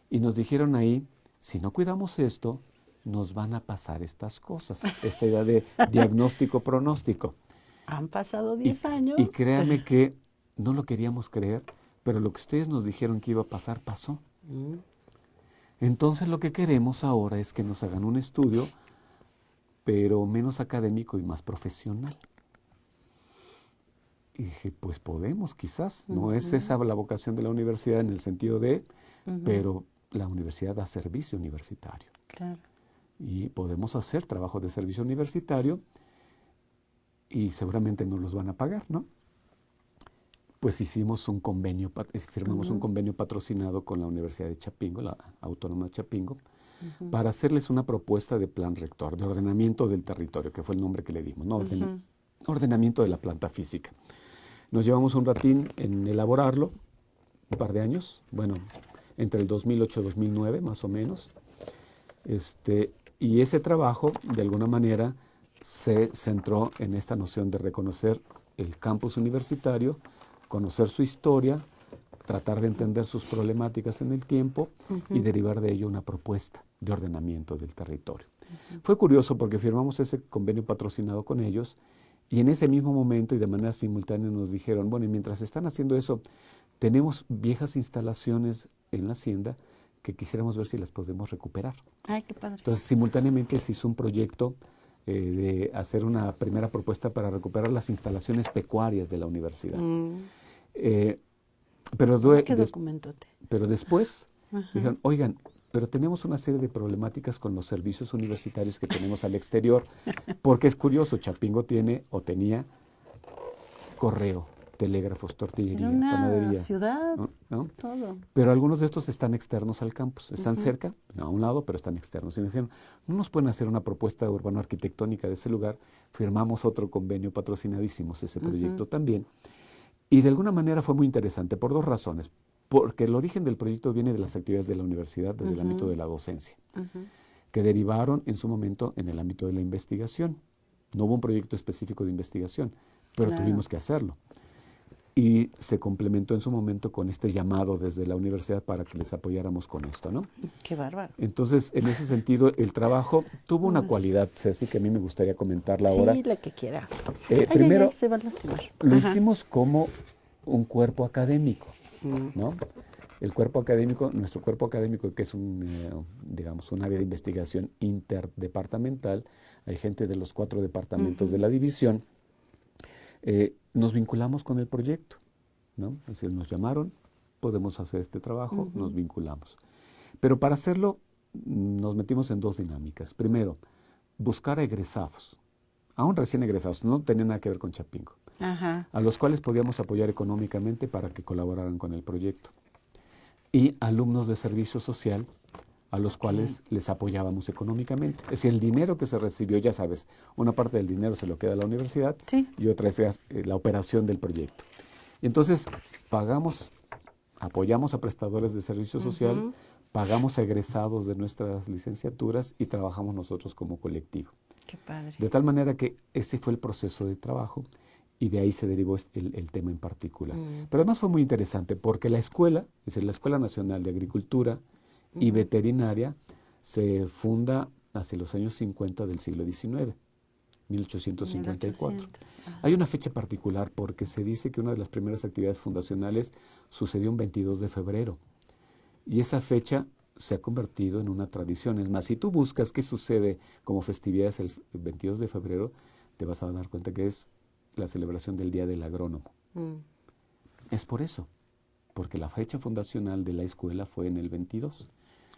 y nos dijeron ahí, si no cuidamos esto, nos van a pasar estas cosas, esta idea de diagnóstico-pronóstico. Han pasado 10 años. Y créanme que no lo queríamos creer, pero lo que ustedes nos dijeron que iba a pasar, pasó. Entonces lo que queremos ahora es que nos hagan un estudio, pero menos académico y más profesional. Y dije, pues podemos quizás, no es esa la vocación de la universidad en el sentido de, pero la universidad da servicio universitario. Claro. Y podemos hacer trabajo de servicio universitario y seguramente nos los van a pagar, ¿no? Pues hicimos un convenio, firmamos un convenio patrocinado con la Universidad de Chapingo, la Autónoma de Chapingo, para hacerles una propuesta de plan rector, de ordenamiento del territorio, que fue el nombre que le dimos, ¿no? Ordenamiento de la planta física. Nos llevamos un ratín en elaborarlo, un par de años, bueno, entre el 2008 y 2009 más o menos. Y ese trabajo, de alguna manera, se centró en esta noción de reconocer el campus universitario, conocer su historia, tratar de entender sus problemáticas en el tiempo y derivar de ello una propuesta de ordenamiento del territorio. Fue curioso porque firmamos ese convenio patrocinado con ellos y en ese mismo momento y de manera simultánea nos dijeron, bueno, y mientras están haciendo eso, tenemos viejas instalaciones en la hacienda que quisiéramos ver si las podemos recuperar. Ay, qué padre. Entonces, simultáneamente se hizo un proyecto de hacer una primera propuesta para recuperar las instalaciones pecuarias de la universidad. ¿Qué documentote? Pero después dijeron, oigan, pero tenemos una serie de problemáticas con los servicios universitarios que tenemos al exterior, porque es curioso, Chapingo tiene o tenía correo, telégrafos, tortillería, Era una panadería. ciudad, ¿no? todo. Pero algunos de estos están externos al campus, están cerca, a un lado, pero están externos. Y me dijeron, ¿no nos pueden hacer una propuesta urbano-arquitectónica de ese lugar? Firmamos otro convenio patrocinado, hicimos ese proyecto también. Y de alguna manera fue muy interesante por dos razones. Porque el origen del proyecto viene de las actividades de la universidad desde el ámbito de la docencia, que derivaron en su momento en el ámbito de la investigación. No hubo un proyecto específico de investigación, pero tuvimos que hacerlo. Y se complementó en su momento con este llamado desde la universidad para que les apoyáramos con esto, ¿no? Qué bárbaro. Entonces, en ese sentido, el trabajo tuvo una cualidad, Ceci, que a mí me gustaría comentarla ahora. Sí, la que quiera. Primero, se va a lastimar. Lo hicimos como un cuerpo académico, ¿no? El cuerpo académico, nuestro cuerpo académico, que es digamos, un área de investigación interdepartamental, hay gente de los 4 departamentos de la división, nos vinculamos con el proyecto, ¿no? Es decir, nos llamaron, podemos hacer este trabajo, nos vinculamos. Pero para hacerlo, nos metimos en 2 dinámicas. Primero, buscar a egresados, aún recién egresados, no tenía nada que ver con Chapingo, a los cuales podíamos apoyar económicamente para que colaboraran con el proyecto. Y alumnos de servicio social, a los cuales les apoyábamos económicamente. Es decir, el dinero que se recibió, ya sabes, una parte del dinero se lo queda a la universidad y otra es la operación del proyecto. Entonces, apoyamos a prestadores de servicio social, pagamos a egresados de nuestras licenciaturas y trabajamos nosotros como colectivo. Qué padre. De tal manera que ese fue el proceso de trabajo y de ahí se derivó el tema en particular. Pero además fue muy interesante porque la escuela, es decir, la Escuela Nacional de Agricultura y Veterinaria, se funda hacia los años 50 del siglo XIX, 1854. 1800. Hay una fecha particular porque se dice que una de las primeras actividades fundacionales sucedió un 22 de febrero. Y esa fecha se ha convertido en una tradición. Es más, si tú buscas qué sucede como festividades el 22 de febrero, te vas a dar cuenta que es la celebración del Día del Agrónomo. Es por eso, porque la fecha fundacional de la escuela fue en el 22.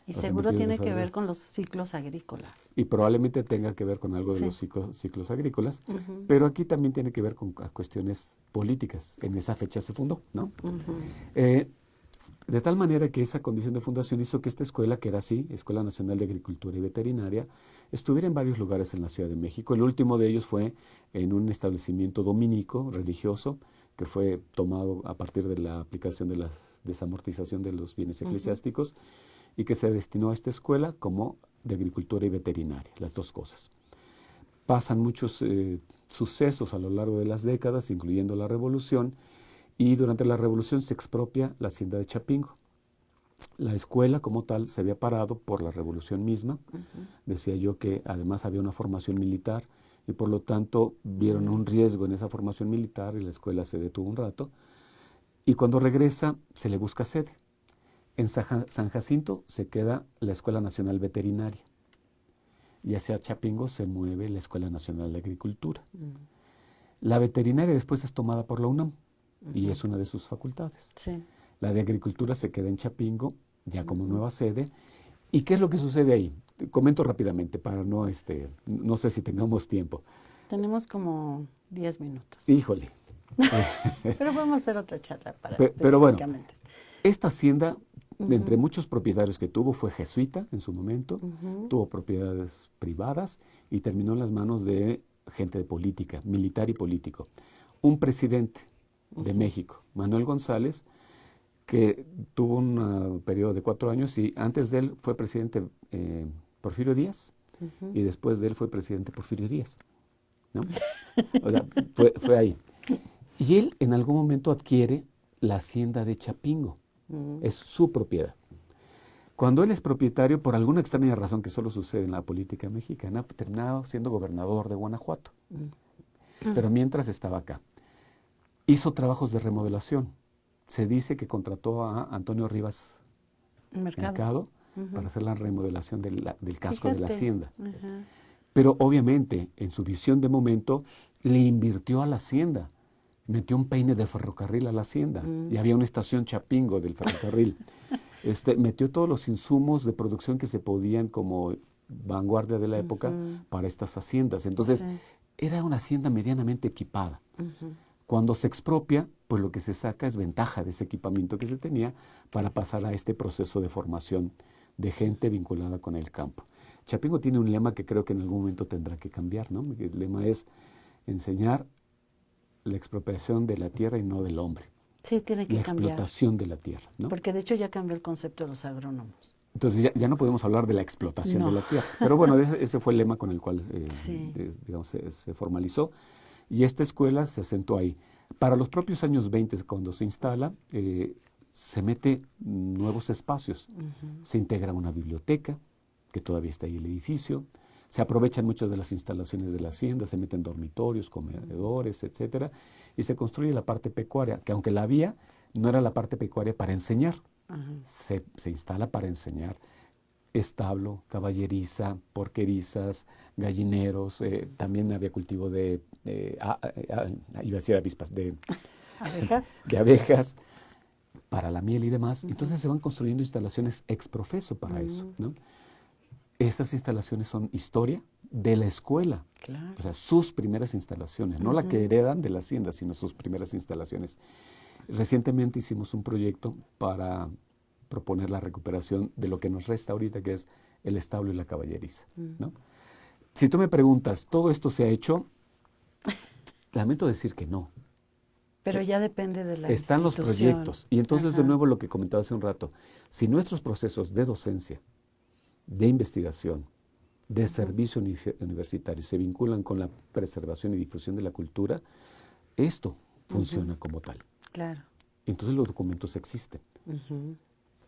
Y O sea, seguro 22 de tiene que febrero. ver con los ciclos agrícolas. Y probablemente tenga que ver con algo de Sí. los ciclos agrícolas, pero aquí también tiene que ver con cuestiones políticas. En esa fecha se fundó, ¿no? De tal manera que esa condición de fundación hizo que esta escuela, que era así, Escuela Nacional de Agricultura y Veterinaria, estuviera en varios lugares en la Ciudad de México. El último de ellos fue en un establecimiento dominico, religioso, que fue tomado a partir de la aplicación de la desamortización de los bienes eclesiásticos y que se destinó a esta escuela como de agricultura y veterinaria, las dos cosas. Pasan muchos sucesos a lo largo de las décadas, incluyendo la Revolución, y durante la Revolución se expropia la hacienda de Chapingo. La escuela como tal se había parado por la Revolución misma. Decía yo que además había una formación militar y por lo tanto vieron un riesgo en esa formación militar y la escuela se detuvo un rato. Y cuando regresa se le busca sede. En San Jacinto se queda la Escuela Nacional Veterinaria y hacia Chapingo se mueve la Escuela Nacional de Agricultura. La veterinaria después es tomada por la UNAM y es una de sus facultades. Sí. La de Agricultura se queda en Chapingo ya como nueva sede. ¿Y qué es lo que sucede ahí? Te comento rápidamente para no sé si tengamos tiempo. Tenemos como 10 minutos. Híjole. Pero vamos a hacer otra charla para Pero bueno, específicamente. esta hacienda, de entre muchos propietarios que tuvo, fue jesuita en su momento, tuvo propiedades privadas y terminó en las manos de gente de política, militar y político. Un presidente de México, Manuel González, que tuvo un periodo de 4 años y antes de él fue presidente Porfirio Díaz y después de él fue presidente Porfirio Díaz, ¿no? O sea, fue ahí. Y él en algún momento adquiere la hacienda de Chapingo. Es su propiedad. Cuando él es propietario, por alguna extraña razón que solo sucede en la política mexicana, terminaba siendo gobernador de Guanajuato. Pero mientras estaba acá. Hizo trabajos de remodelación. Se dice que contrató a Antonio Rivas Mercado para hacer la remodelación del casco de la hacienda. Pero obviamente, en su visión de momento, le invirtió a la hacienda. Metió un peine de ferrocarril a la hacienda y había una estación Chapingo del ferrocarril. Metió todos los insumos de producción que se podían como vanguardia de la época para estas haciendas. Entonces, era una hacienda medianamente equipada. Cuando se expropia, pues lo que se saca es ventaja de ese equipamiento que se tenía para pasar a este proceso de formación de gente vinculada con el campo. Chapingo tiene un lema que creo que en algún momento tendrá que cambiar, ¿no? El lema es enseñar la expropiación de la tierra y no del hombre. Sí, tiene que la cambiar. Explotación de la tierra, ¿no? Porque de hecho ya cambió el concepto de los agrónomos. Entonces ya no podemos hablar de la explotación de la tierra. Pero bueno, ese fue el lema con el cual digamos, se formalizó. Y esta escuela se asentó ahí. Para los propios años 20, cuando se instala, se mete nuevos espacios. Se integra una biblioteca, que todavía está ahí el edificio. Se aprovechan muchas de las instalaciones de la hacienda, se meten dormitorios, comedores, etcétera, y se construye la parte pecuaria, que aunque la había, no era la parte pecuaria para enseñar. Se instala para enseñar establo, caballeriza, porquerizas, gallineros, también había cultivo iba a decir avispas, ¿Abejas? de abejas, para la miel y demás. Entonces se van construyendo instalaciones ex profeso para eso, ¿no? Esas instalaciones son historia de la escuela, Claro. o sea, sus primeras instalaciones, no la que heredan de la hacienda, sino sus primeras instalaciones. Recientemente hicimos un proyecto para proponer la recuperación de lo que nos resta ahorita, que es el establo y la caballeriza, ¿no? Si tú me preguntas, ¿todo esto se ha hecho? Lamento decir que no. Pero ya depende de la Están los institución. proyectos. Y entonces, de nuevo, lo que comentaba hace un rato, si nuestros procesos de docencia, de investigación de servicio universitario se vinculan con la preservación y difusión de la cultura, esto funciona como tal. Claro. Entonces los documentos existen. Ujú.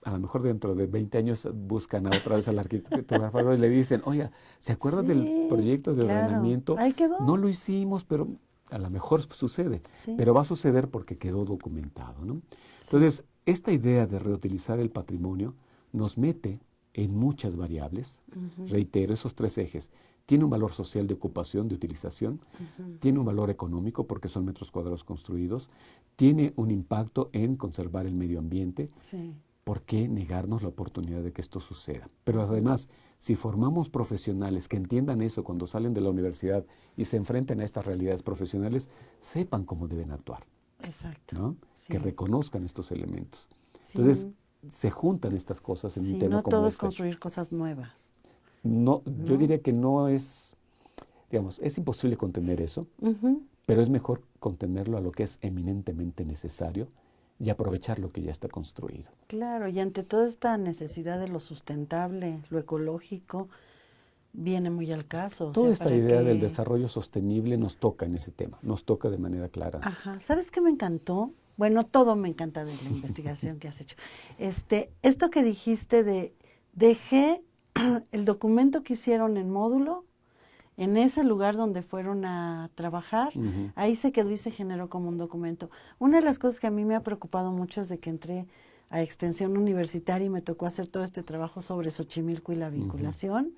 A lo mejor dentro de 20 años buscan otra vez al arquitecto y le dicen, oiga, ¿se acuerdan del Sí, proyecto de claro. ordenamiento? Ahí quedó. No lo hicimos, pero a lo mejor sucede. Sí. Pero va a suceder porque quedó documentado, ¿no? Sí. Entonces, esta idea de reutilizar el patrimonio nos mete en muchas variables. Reitero, esos 3 ejes. Tiene un valor social de ocupación, de utilización. Tiene un valor económico porque son metros cuadrados construidos. Tiene un impacto en conservar el medio ambiente. Sí. ¿Por qué negarnos la oportunidad de que esto suceda? Pero además, si formamos profesionales que entiendan eso cuando salen de la universidad y se enfrenten a estas realidades profesionales, sepan cómo deben actuar. Exacto. ¿No? Sí. Que reconozcan estos elementos. Sí. Entonces, se juntan estas cosas en Sí, un tema no como todo es este. construir cosas nuevas. No, ¿No? yo diría que no es, digamos, es imposible contener eso, Ujú. pero es mejor contenerlo a lo que es eminentemente necesario y aprovechar lo que ya está construido. Claro, y ante toda esta necesidad de lo sustentable, lo ecológico, viene muy al caso. O Toda sea, esta para idea del que... desarrollo sostenible nos toca en ese tema, nos toca de manera clara. Ajá, ¿sabes qué me encantó? Bueno, todo me encanta de la investigación que has hecho. Esto que dijiste de dejé el documento que hicieron en módulo en ese lugar donde fueron a trabajar, Ujú. ahí se quedó y se generó como un documento. Una de las cosas que a mí me ha preocupado mucho es de que entré a extensión universitaria y me tocó hacer todo este trabajo sobre Xochimilco y la vinculación,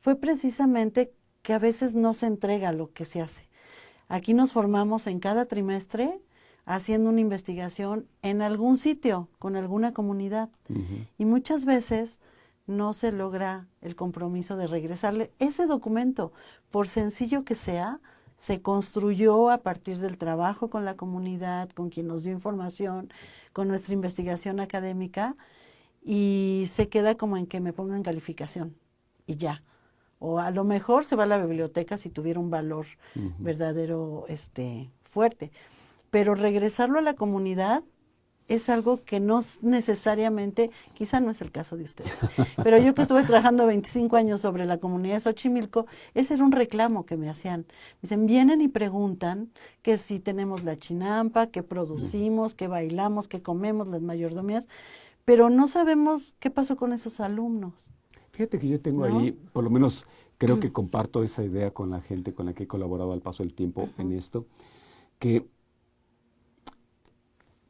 fue precisamente que a veces no se entrega lo que se hace. Aquí nos formamos en cada trimestre haciendo una investigación en algún sitio, con alguna comunidad. Y muchas veces no se logra el compromiso de regresarle ese documento, por sencillo que sea, se construyó a partir del trabajo con la comunidad, con quien nos dio información, con nuestra investigación académica, y se queda como en que me pongan calificación y ya. O a lo mejor se va a la biblioteca si tuviera un valor verdadero, fuerte. Pero regresarlo a la comunidad es algo que no necesariamente, quizá no es el caso de ustedes, pero yo que estuve trabajando 25 años sobre la comunidad de Xochimilco, ese era un reclamo que me hacían. Me dicen, vienen y preguntan que si tenemos la chinampa, que producimos, que bailamos, que comemos, las mayordomías, pero no sabemos qué pasó con esos alumnos. Fíjate que yo tengo ¿No? ahí, por lo menos creo que comparto esa idea con la gente con la que he colaborado al paso del tiempo en esto, que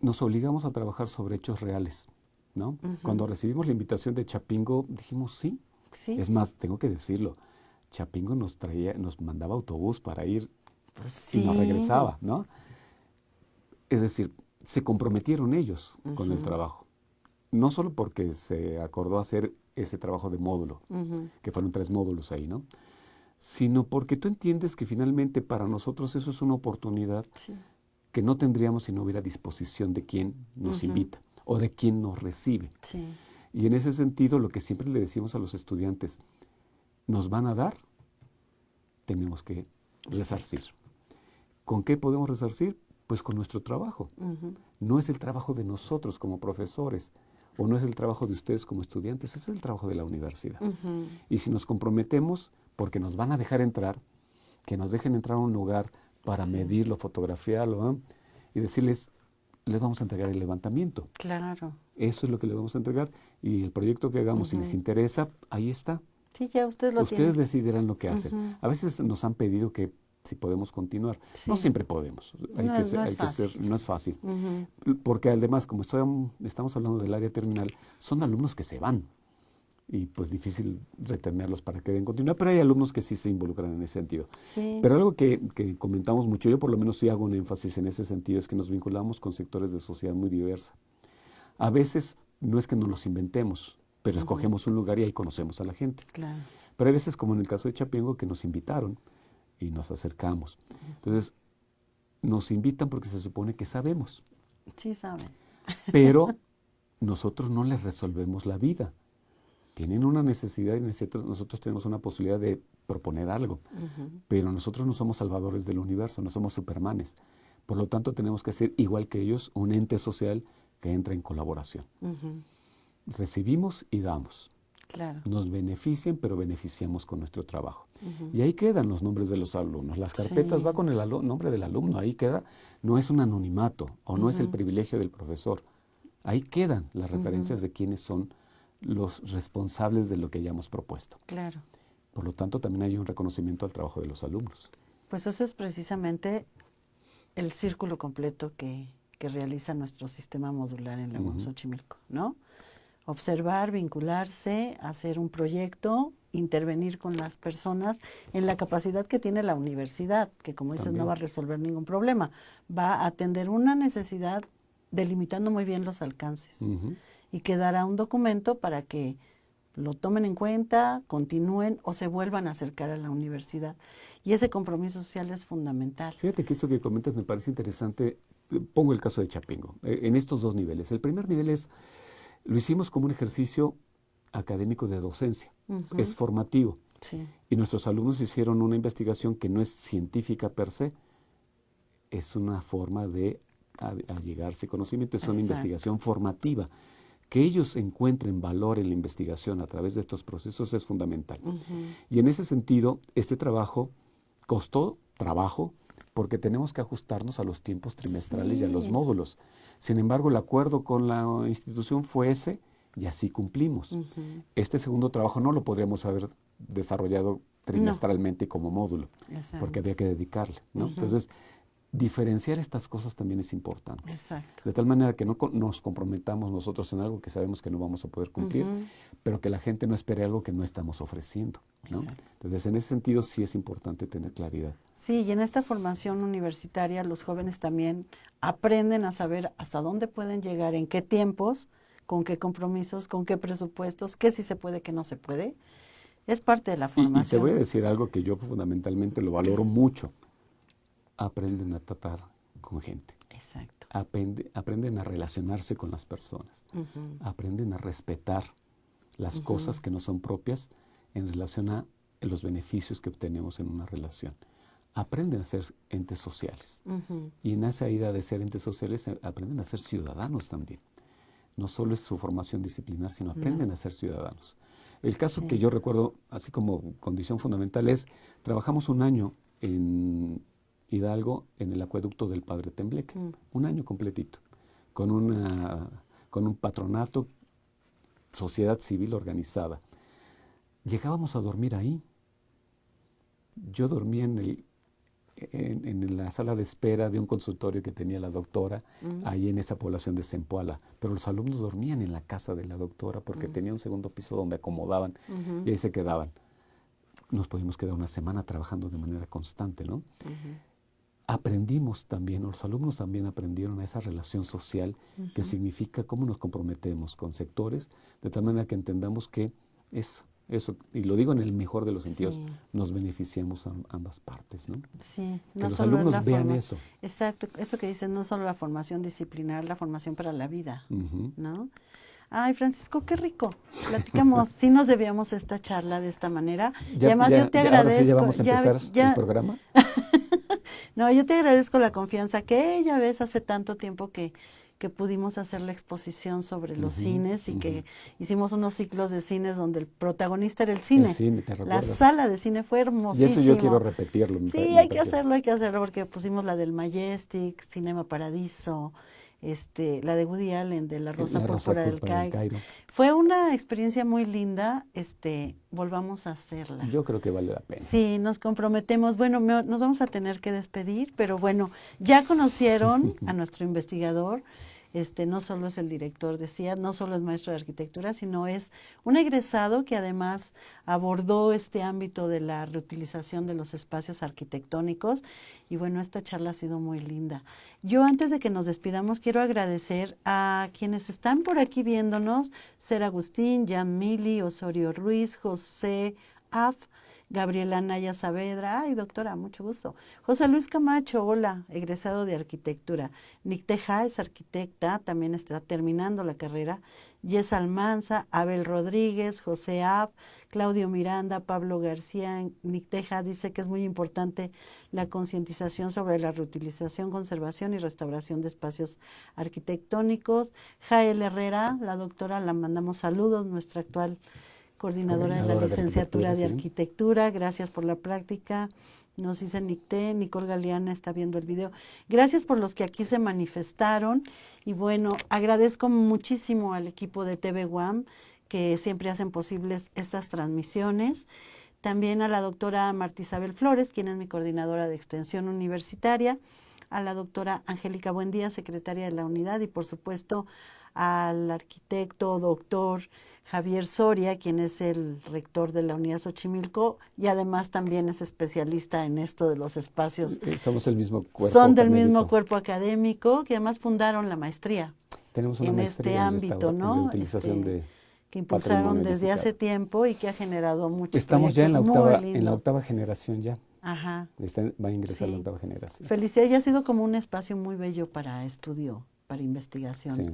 nos obligamos a trabajar sobre hechos reales, ¿no? Cuando recibimos la invitación de Chapingo, dijimos sí. Sí. Es más, tengo que decirlo, Chapingo nos mandaba autobús para ir Pues y nos sí. regresaba, ¿no? Es decir, se comprometieron ellos con el trabajo. No solo porque se acordó hacer ese trabajo de módulo, que fueron 3 módulos ahí, ¿no? Sino porque tú entiendes que finalmente para nosotros eso es una oportunidad Sí. que no tendríamos si no hubiera disposición de quien nos invita o de quien nos recibe. Sí. Y en ese sentido, lo que siempre le decimos a los estudiantes, nos van a dar, tenemos que resarcir. ¿Con qué podemos resarcir? Pues con nuestro trabajo. No es el trabajo de nosotros como profesores, o no es el trabajo de ustedes como estudiantes, es el trabajo de la universidad. Y si nos comprometemos, porque nos van a dejar entrar, que nos dejen entrar a un lugar para medirlo, fotografiarlo, ¿no? Y decirles, les vamos a entregar el levantamiento. Claro. Eso es lo que les vamos a entregar. Y el proyecto que hagamos, si les interesa, ahí está. Sí, ya ustedes lo Ustedes tienen. decidirán lo que hacen. A veces nos han pedido que si podemos continuar. Sí. No siempre podemos. No es fácil. Porque además, como estamos hablando del área terminal, son alumnos que se van. Y pues difícil retenerlos para que den continuidad, pero hay alumnos que sí se involucran en ese sentido. Sí. Pero algo que comentamos mucho, yo por lo menos sí hago un énfasis en ese sentido, es que nos vinculamos con sectores de sociedad muy diversa. A veces no es que nos los inventemos, pero escogemos un lugar y ahí conocemos a la gente. Claro. Pero hay veces, como en el caso de Chapingo, que nos invitaron y nos acercamos. Entonces, nos invitan porque se supone que sabemos, Sí saben. pero nosotros no les resolvemos la vida. Tienen una necesidad y nosotros tenemos una posibilidad de proponer algo, pero nosotros no somos salvadores del universo, no somos supermanes. Por lo tanto, tenemos que ser, igual que ellos, un ente social que entra en colaboración. Recibimos y damos. Claro. Nos benefician, pero beneficiamos con nuestro trabajo. Ujú. Y ahí quedan los nombres de los alumnos. Las carpetas Sí. va con el nombre del alumno, ahí queda, no es un anonimato o no es el Ujú. privilegio del profesor. Ahí quedan las Ujú. referencias de quiénes son los responsables de lo que hayamos propuesto. Claro. Por lo tanto, también hay un reconocimiento al trabajo de los alumnos. Pues eso es precisamente el círculo completo que realiza nuestro sistema modular en la UAM Ujú. Xochimilco, ¿no? Observar, vincularse, hacer un proyecto, intervenir con las personas en la capacidad que tiene la universidad, que como dices no También. va a resolver ningún problema, va a atender una necesidad delimitando muy bien los alcances Ujú. y que dará un documento para que lo tomen en cuenta, continúen o se vuelvan a acercar a la universidad. Y ese compromiso social es fundamental. Fíjate que eso que comentas me parece interesante. Pongo el caso de Chapingo, en estos dos niveles. El primer nivel lo hicimos como un ejercicio académico de docencia, Ujú. es formativo. Sí, Y nuestros alumnos hicieron una investigación que no es científica per se, es una forma de allegarse conocimiento, es una exacto. investigación formativa. Que ellos encuentren valor en la investigación a través de estos procesos es fundamental. Ujú. Y en ese sentido, este trabajo costó trabajo porque tenemos que ajustarnos a los tiempos trimestrales y a los Sí. módulos. Sin embargo, el acuerdo con la institución fue ese y así cumplimos. Ujú. Este segundo trabajo no lo podríamos haber desarrollado trimestralmente como módulo, Exacto. porque había que dedicarle, ¿no? Ujú. Entonces, diferenciar estas cosas también es importante. Exacto. De tal manera que no nos comprometamos nosotros en algo que sabemos que no vamos a poder cumplir, Ujú. pero que la gente no espere algo que no estamos ofreciendo, ¿no? Exacto. Entonces, en ese sentido sí es importante tener claridad. Sí, y en esta formación universitaria los jóvenes también aprenden a saber hasta dónde pueden llegar, en qué tiempos, con qué compromisos, con qué presupuestos, qué sí se puede, qué no se puede. Es parte de la Y te voy a formación. decir algo que yo fundamentalmente lo valoro mucho. Aprenden a tratar con gente. Exacto. Aprenden a relacionarse con las personas. Ujú. Aprenden a respetar las cosas que no son propias en relación a los beneficios que obtenemos en una relación. Aprenden a ser entes sociales. Ujú. Y en esa idea de ser entes sociales aprenden a ser ciudadanos también. No solo es su formación disciplinar, sino aprenden a ser ciudadanos. El caso Sí. que yo recuerdo, así como condición fundamental, es trabajamos un año en Hidalgo en el acueducto del Padre Tembleque, un año completito, con un patronato, sociedad civil organizada. Llegábamos a dormir ahí. Yo dormía en la sala de espera de un consultorio que tenía la doctora, ahí en esa población de Zempoala. Pero los alumnos dormían en la casa de la doctora porque tenía un segundo piso donde acomodaban y ahí se quedaban. Nos podíamos quedar una semana trabajando de manera constante, ¿no? Aprendimos también, los alumnos también aprendieron a esa relación social que significa cómo nos comprometemos con sectores, de tal manera que entendamos que eso, y lo digo en el mejor de los sentidos, Sí. nos beneficiamos a ambas partes, ¿no? Sí, Que no los solo es alumnos la vean eso. Exacto, eso que dices, no solo la formación disciplinar, la formación para la vida, Ujú. ¿no? Ay, Francisco, qué rico. Platicamos, sí nos debíamos esta charla de esta manera. Y además yo te Ahora sí ya agradezco, vamos a empezar el programa. no, yo te agradezco la confianza que ya ves hace tanto tiempo que pudimos hacer la exposición sobre los cines y que hicimos unos ciclos de cines donde el protagonista era el cine. El cine, ¿te La recuerdas? sala de cine fue Y hermosísimo. eso yo quiero repetirlo. Sí, me hay que parece. hacerlo, porque pusimos la del Majestic, Cinema Paradiso, la de Woody Allen, de La Rosa Púrpura del Cairo. Fue una experiencia muy linda, volvamos a hacerla. Yo creo que vale la pena. Sí, nos comprometemos. Bueno, nos vamos a tener que despedir, pero bueno, ya conocieron a nuestro investigador. No solo es el director de CIAD, no solo es maestro de arquitectura, sino es un egresado que además abordó este ámbito de la reutilización de los espacios arquitectónicos. Y bueno, esta charla ha sido muy linda. Yo antes de que nos despidamos quiero agradecer a quienes están por aquí viéndonos: Ser Agustín, Jan Mili, Osorio Ruiz, José Af, Gabriela Naya Saavedra, ay doctora, mucho gusto. José Luis Camacho, hola, egresado de arquitectura. Nicteja es arquitecta, también está terminando la carrera. Yes Almanza, Abel Rodríguez, José Ab, Claudio Miranda, Pablo García. Nicteja dice que es muy importante la concientización sobre la reutilización, conservación y restauración de espacios arquitectónicos. Jael Herrera, la doctora, la mandamos saludos, nuestra actual coordinadora de la Coordinadora de licenciatura de arquitectura, sí. arquitectura. Gracias por la práctica. Nos dice Nicole Galeana está viendo el video. Gracias por los que aquí se manifestaron. Y bueno, agradezco muchísimo al equipo de TV UAM que siempre hacen posibles estas transmisiones. También a la doctora Marta Isabel Flores, quien es mi coordinadora de extensión universitaria, a la doctora Angélica Buendía, secretaria de la unidad, y por supuesto al arquitecto doctor Javier Soria, quien es el rector de la unidad Xochimilco y además también es especialista en esto de los espacios. Somos el mismo cuerpo Son del académico. mismo cuerpo académico, que además fundaron la maestría. Tenemos una en maestría este en ámbito, en la ¿no? utilización de Que impulsaron patrimonio desde hace edificado. tiempo y que ha generado muchos Estamos ya en la proyectos muy octava, en la lindos. octava generación ya. Ajá. Va a ingresar Sí. la octava generación. Felicidad, ya ha sido como un espacio muy bello para estudio, para investigación. Sí.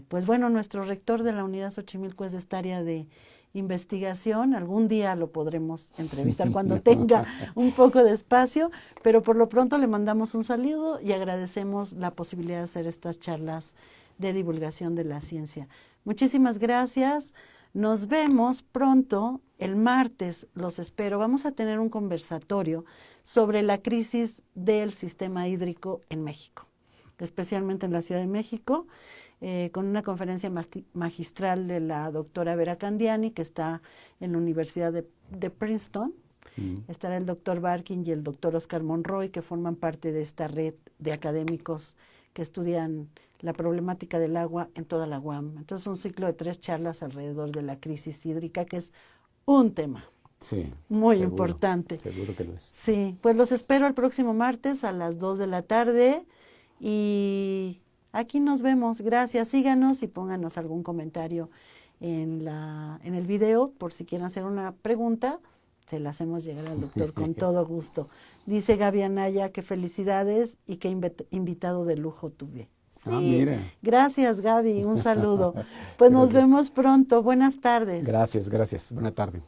Pues bueno, nuestro rector de la unidad Xochimilco es de esta área de investigación. Algún día lo podremos entrevistar cuando tenga un poco de espacio, pero por lo pronto le mandamos un saludo y agradecemos la posibilidad de hacer estas charlas de divulgación de la ciencia. Muchísimas gracias. Nos vemos pronto, el martes, los espero. Vamos a tener un conversatorio sobre la crisis del sistema hídrico en México, especialmente en la Ciudad de México, con una conferencia magistral de la doctora Vera Candiani, que está en la Universidad de Princeton. Estará el doctor Barkin y el doctor Oscar Monroy, que forman parte de esta red de académicos que estudian la problemática del agua en toda la UAM. Entonces, un ciclo de 3 charlas alrededor de la crisis hídrica, que es un tema Sí, muy seguro, importante. Seguro que lo es. Sí, pues los espero el próximo martes a las 2 de la tarde y aquí nos vemos. Gracias, síganos y pónganos algún comentario en el video por si quieren hacer una pregunta. Se la hacemos llegar al doctor con todo gusto. Dice Gaby Anaya que felicidades y que invitado de lujo tuve. Sí, Mira. Gracias Gaby, un saludo. Pues nos Gracias. vemos pronto. Buenas tardes. Gracias, gracias. Buena tarde.